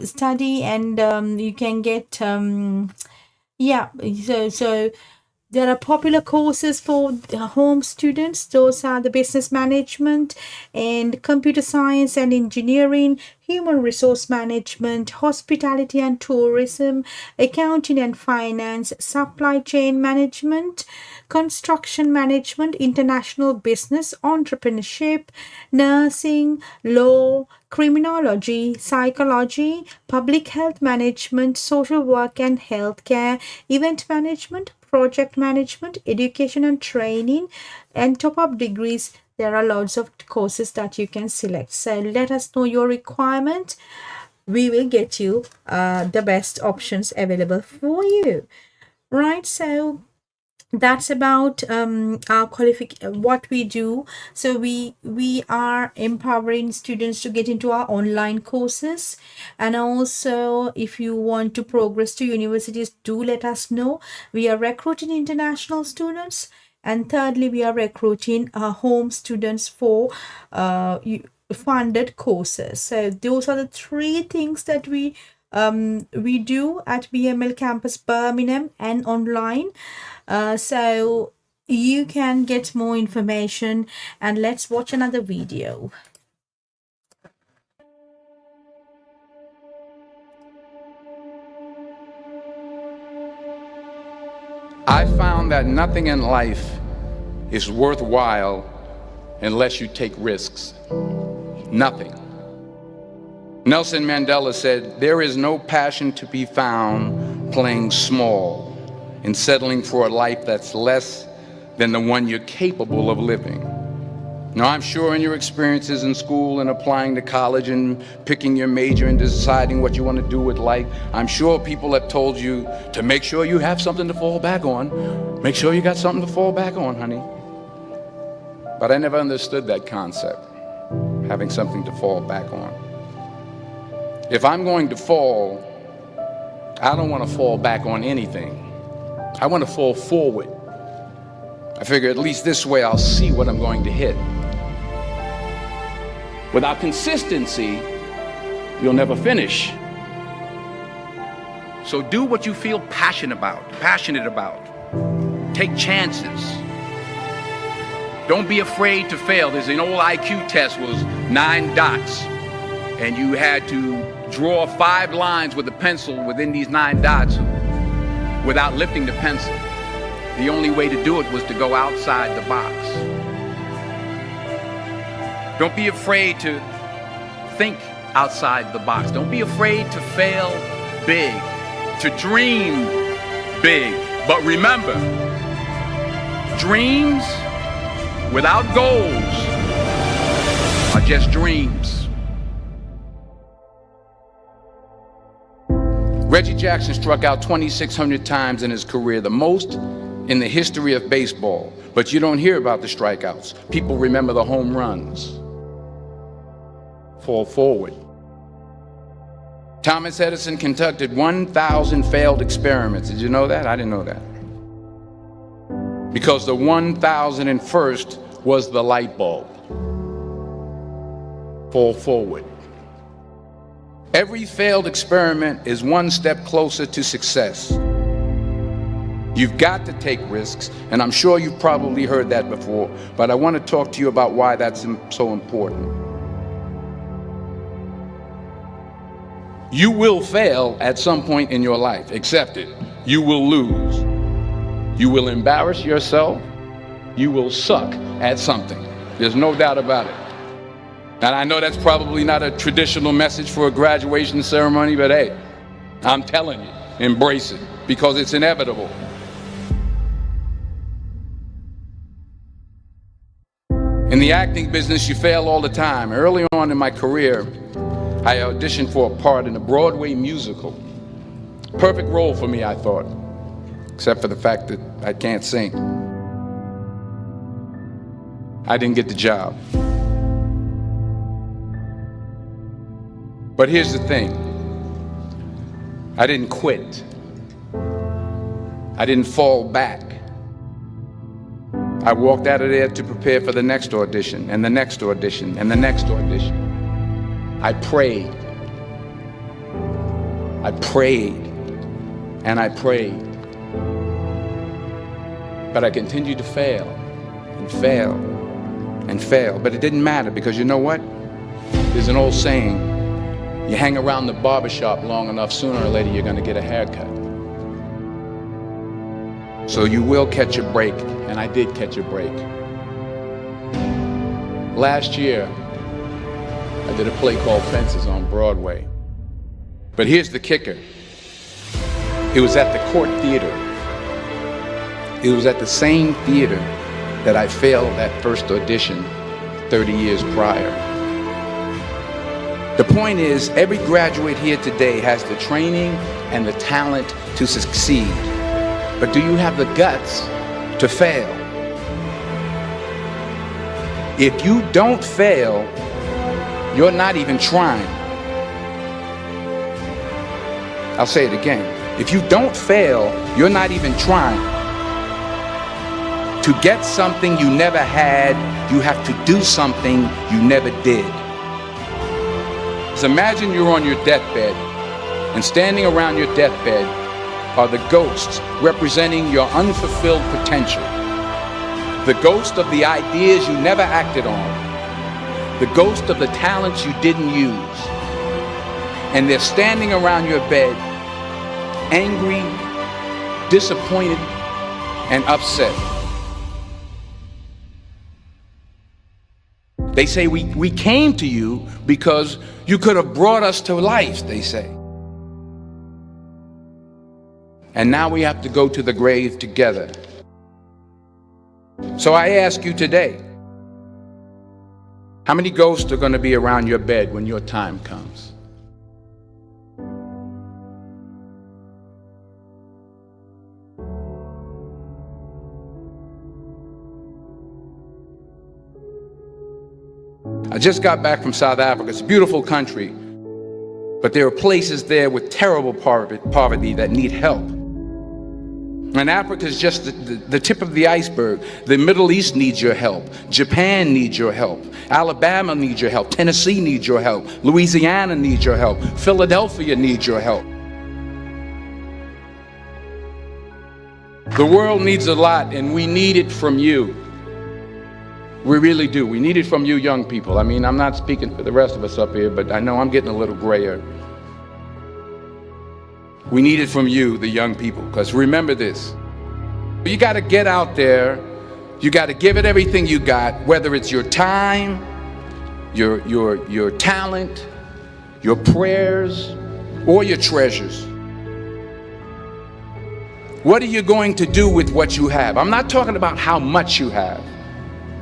study, and you can get so There are popular courses for the home students. Those are the business management and computer science and engineering, human resource management, hospitality and tourism, accounting and finance, supply chain management, construction management, international business, entrepreneurship, nursing, law, criminology, psychology, public health management, social work and healthcare, event management, project management, education and training, and top-up degrees. There are lots of courses that you can select. So let us know your requirement. We will get you the best options available for you. Right, so that's about our what we do. So we are empowering students to get into our online courses, and also if you want to progress to universities, do let us know. We are recruiting international students, and thirdly we are recruiting home students for funded courses. So those are the three things that we do at BML campus Birmingham and online. So you can get more information, and let's watch another video. I found that nothing in life is worthwhile unless you take risks. Nothing. Nelson Mandela said, "There is no passion to be found playing small and settling for a life that's less than the one you're capable of living." Now, I'm sure in your experiences in school and applying to college and picking your major and deciding what you want to do with life, I'm sure people have told you to make sure you have something to fall back on. Make sure you got something to fall back on, honey. But I never understood that concept, having something to fall back on. If I'm going to fall, I don't want to fall back on anything. I want to fall forward. I figure at least this way I'll see what I'm going to hit. Without consistency, you'll never finish. So do what you feel passionate about. Take chances. Don't be afraid to fail. There's an old IQ test, was 9 dots, and you had to draw 5 lines with a pencil within these 9 dots without lifting the pencil. The only way to do it was to go outside the box. Don't be afraid to think outside the box. Don't be afraid to fail big, to dream big. But remember, dreams without goals are just dreams. Reggie Jackson struck out 2,600 times in his career, the most in the history of baseball. But you don't hear about the strikeouts. People remember the home runs. Fall forward. Thomas Edison conducted 1,000 failed experiments. Did you know that? I didn't know that. Because the 1,001st was the light bulb. Fall forward. Every failed experiment is one step closer to success. You've got to take risks, and I'm sure you've probably heard that before, but I want to talk to you about why that's so important. You will fail at some point in your life. Accept it. You will lose. You will embarrass yourself. You will suck at something. There's no doubt about it. And I know that's probably not a traditional message for a graduation ceremony, but hey, I'm telling you, embrace it, because it's inevitable. In the acting business, you fail all the time. Early on in my career, I auditioned for a part in a Broadway musical. Perfect role for me, I thought, except for the fact that I can't sing. I didn't get the job. But here's the thing. I didn't quit. I didn't fall back. I walked out of there to prepare for the next audition, and the next audition, and the next audition. I prayed. I prayed. And I prayed. But I continued to fail and fail and fail. But it didn't matter, because you know what? There's an old saying, you hang around the barbershop long enough, sooner or later you're going to get a haircut. So you will catch a break, and I did catch a break. Last year, I did a play called Fences on Broadway. But here's the kicker. It was at the Court Theater. It was at the same theater that I failed that first audition 30 years prior. The point is, every graduate here today has the training and the talent to succeed. But do you have the guts to fail? If you don't fail, you're not even trying. I'll say it again. If you don't fail, you're not even trying. To get something you never had, you have to do something you never did. So imagine you're on your deathbed, and standing around your deathbed are the ghosts representing your unfulfilled potential. The ghost of the ideas you never acted on. The ghost of the talents you didn't use. And they're standing around your bed, angry, disappointed, and upset. They say, we came to you because you could have brought us to life, they say. And now we have to go to the grave together. So I ask you today, how many ghosts are going to be around your bed when your time comes? I just got back from South Africa. It's a beautiful country, but there are places there with terrible poverty that need help. And Africa is just the tip of the iceberg. The Middle East needs your help. Japan needs your help. Alabama needs your help. Tennessee needs your help. Louisiana needs your help. Philadelphia needs your help. The world needs a lot, and we need it from you. We really do. We need it from you young people. I mean, I'm not speaking for the rest of us up here, but I know I'm getting a little grayer. We need it from you, the young people, because remember this. You got to get out there. You got to give it everything you got, whether it's your time, your talent, your prayers, or your treasures. What are you going to do with what you have? I'm not talking about how much you have.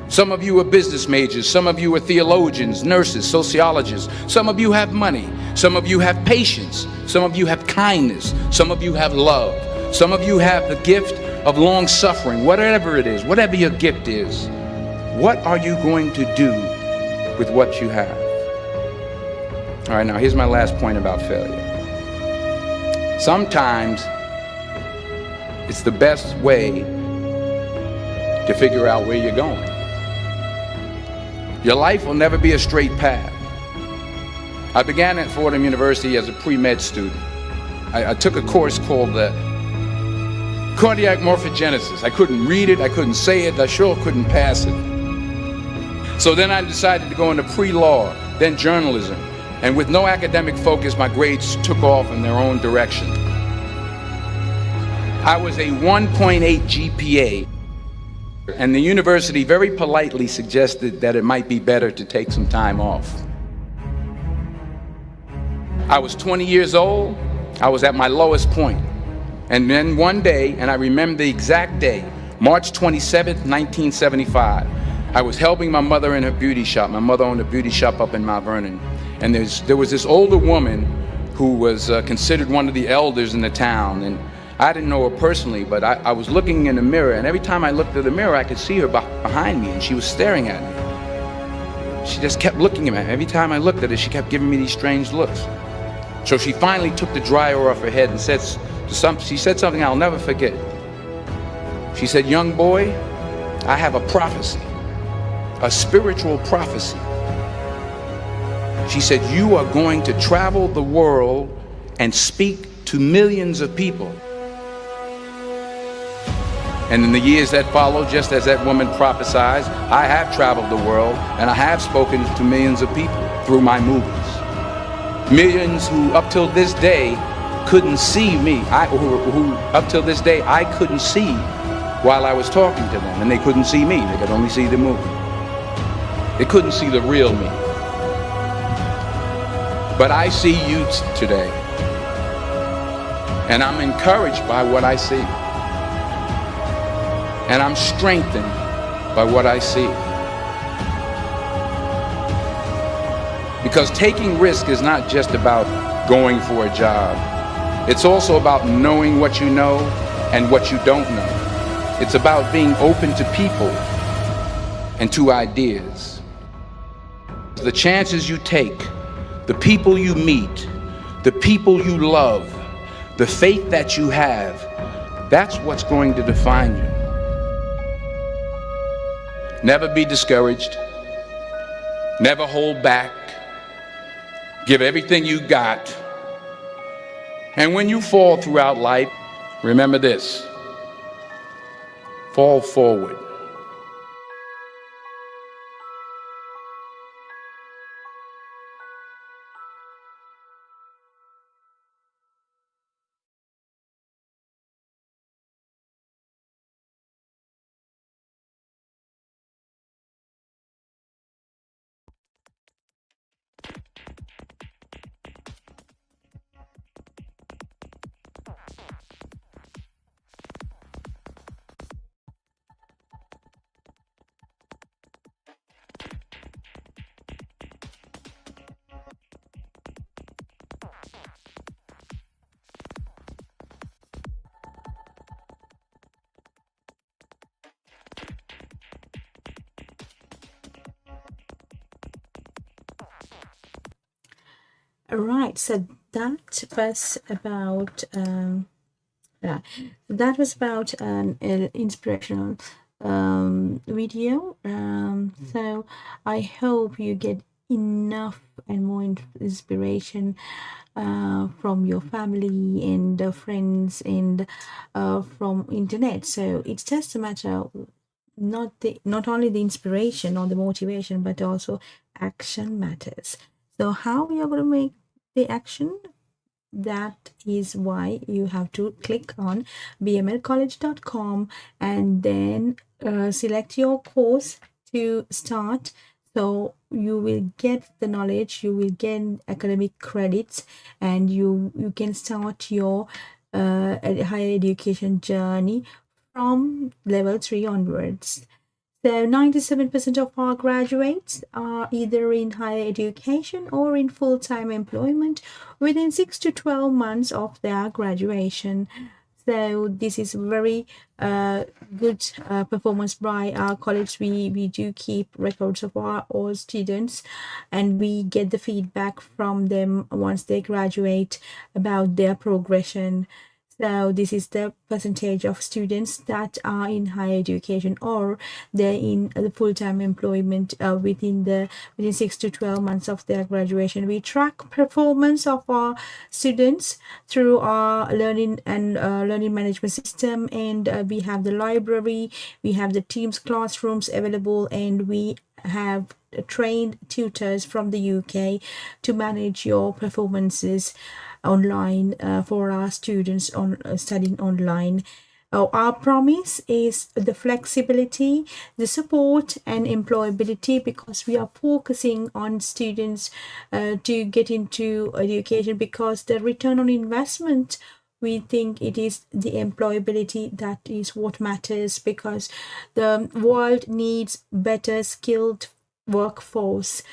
Some of you are business majors, some of you are theologians, nurses, sociologists, some of you have money, some of you have patience, some of you have kindness, some of you have love, some of you have the gift of long suffering. Whatever it is, whatever your gift is, what are you going to do with what you have? All right, now here's my last point about failure. Sometimes it's the best way to figure out where you're going. Your life will never be a straight path. I began at Fordham University as a pre-med student. I took a course called cardiac morphogenesis. I couldn't read it, I couldn't say it, I sure couldn't pass it. So then I decided to go into pre-law, then journalism. And with no academic focus, my grades took off in their own direction. I was a 1.8 GPA. And the university very politely suggested that it might be better to take some time off. I was 20 years old. I was at my lowest point. And then one day, and I remember the exact day, March 27th, 1975, I was helping my mother in her beauty shop. My mother owned a beauty shop up in Mount Vernon. And there was this older woman who was considered one of the elders in the town. And I didn't know her personally, but I was looking in the mirror, and every time I looked at the mirror, I could see her behind me, and she was staring at me. She just kept looking at me. Every time I looked at her, she kept giving me these strange looks. So she finally took the dryer off her head and she said something I'll never forget. She said, "Young boy, I have a prophecy, a spiritual prophecy." She said, "You are going to travel the world and speak to millions of people. And in the years that followed, just as that woman prophesied, I have traveled the world and I have spoken to millions of people through my movies. Millions who up till this day couldn't see me, who up till this day I couldn't see while I was talking to them, and they couldn't see me, they could only see the movie. They couldn't see the real me. But I see you today, and I'm encouraged by what I see. And I'm strengthened by what I see. Because taking risk is not just about going for a job. It's also about knowing what you know and what you don't know. It's about being open to people and to ideas. The chances you take, the people you meet, the people you love, the faith that you have, that's what's going to define you. Never be discouraged. Never hold back. Give everything you got. And when you fall throughout life, remember this: fall forward. Right, so that was about yeah, that was about an inspirational video. So I hope you get enough and more inspiration from your family and friends and from internet. So it's just a matter of not only the inspiration or the motivation, but also action matters. So how we are going to make the action? That is why you have to click on bmlcollege.com and then select your course to start. So you will get the knowledge, you will get academic credits, and you can start your higher education journey from level 3 onwards. So 97% of our graduates are either in higher education or in full-time employment within 6 to 12 months of their graduation. So this is very good performance by our college. We do keep records of all students, and we get the feedback from them once they graduate about their progression. So this is the percentage of students that are in higher education or they're in the full-time employment within 6 to 12 months of their graduation. We track performance of our students through our learning and learning management system, and we have the library, we have the Teams classrooms available, and we have trained tutors from the UK to manage your performances online for our students on studying online. Our promise is the flexibility, the support, and employability, because we are focusing on students to get into education, because the return on investment, we think it is the employability that is what matters, because the world needs better skilled workforce.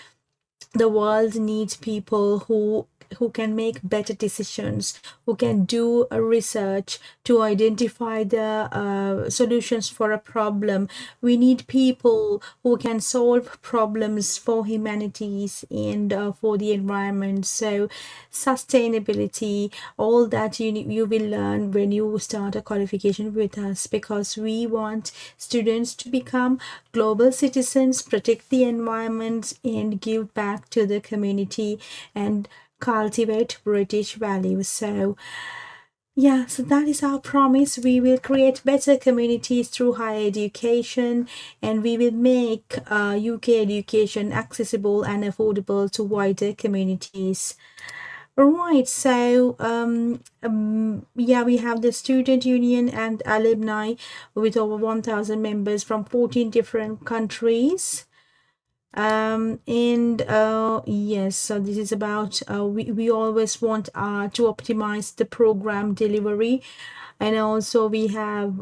The world needs people who can make better decisions, who can do a research to identify the solutions for a problem. We need people who can solve problems for humanities and for the environment. So sustainability, all that you will learn when you start a qualification with us, because we want students to become global citizens, protect the environment, and give back to the community and cultivate British values. So Yeah, so that is our promise. We will create better communities through higher education, and we will make UK education accessible and affordable to wider communities. Right, so yeah, we have the student union and alumni with over 1,000 members from 14 different countries. And yes, so this is about we always want to optimize the program delivery, and also we have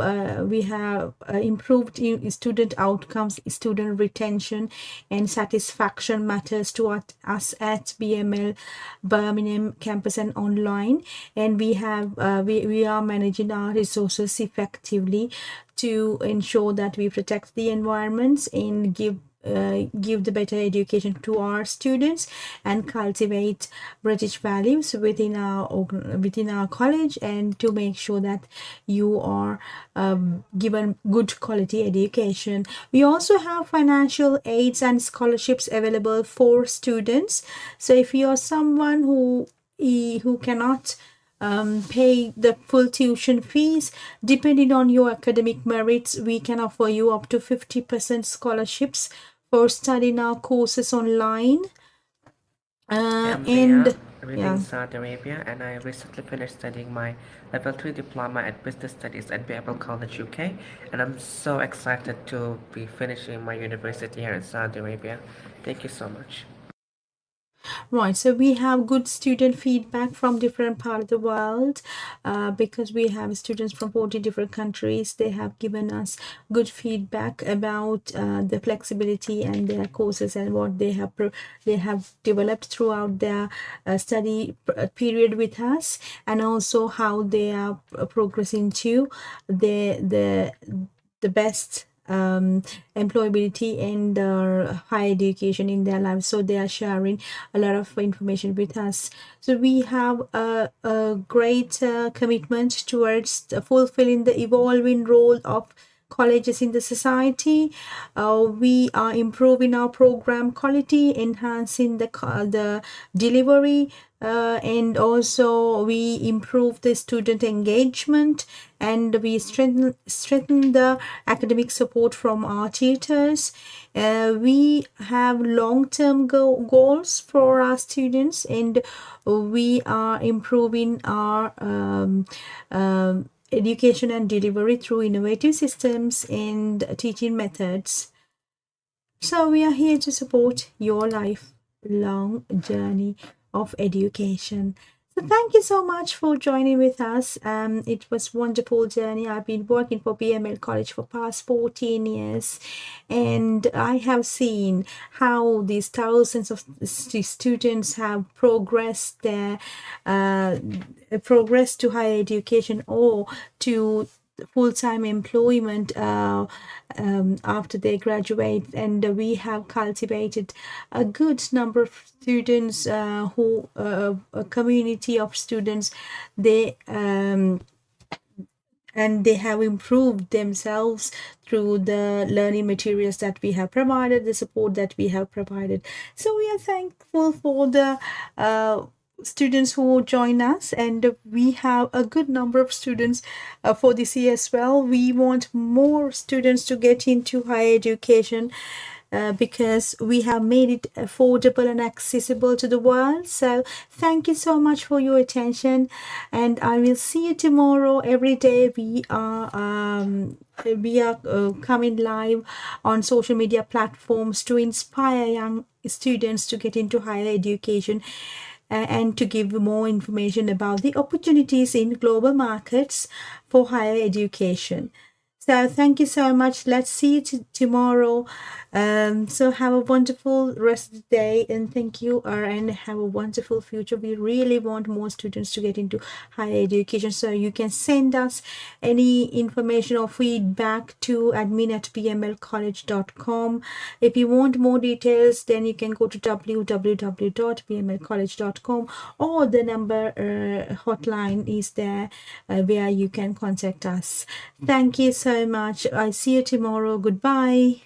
improved student outcomes, student retention and satisfaction matters to us at BML Birmingham campus and online, and we are managing our resources effectively to ensure that we protect the environments and give the better education to our students and cultivate British values within our college, and to make sure that you are given good quality education. We also have financial aids and scholarships available for students. So if you are someone who cannot pay the full tuition fees, depending on your academic merits, we can offer you up to 50% scholarships for studying our courses online. I'm And Ria, living yeah, in Saudi Arabia, and I recently finished studying my Level 3 diploma at Business Studies at BML College, UK, and I'm so excited to be finishing my university here in Saudi Arabia. Thank you so much. right, so we have good student feedback from different part of the world, because we have students from 40 different countries. They have given us good feedback about the flexibility and their courses and what they have developed throughout their study period with us, and also how they are progressing to the best employability and higher education in their lives. So they are sharing a lot of information with us. So we have a great commitment towards fulfilling the evolving role of colleges in the society. We are improving our program quality, enhancing the delivery, and also we improve the student engagement, and we strengthen the academic support from our tutors. We have long-term goals for our students, and we are improving our education and delivery through innovative systems and teaching methods. So we are here to support your lifelong journey of education. So thank you so much for joining with us. It was wonderful journey. I've been working for BML College for past 14 years, and I have seen how these thousands of students have progressed their progress to higher education or to full-time employment after they graduate, and we have cultivated a good number of students who a community of students. They and they have improved themselves through the learning materials that we have provided, the support that we have provided. So we are thankful for the students who join us, and we have a good number of students for this year as well. We want more students to get into higher education, because we have made it affordable and accessible to the world. So thank you so much for your attention, and I will see you tomorrow. Every day we are coming live on social media platforms to inspire young students to get into higher education, and to give more information about the opportunities in global markets for higher education. So thank you so much. Let's see you tomorrow. So have a wonderful rest of the day, and thank you, and have a wonderful future. We really want more students to get into higher education. So you can send us any information or feedback to admin@bmlcollege.com. If you want more details, then you can go to www.bmlcollege.com, or the number hotline is there where you can contact us. Thank you so much. I'll see you tomorrow. Goodbye.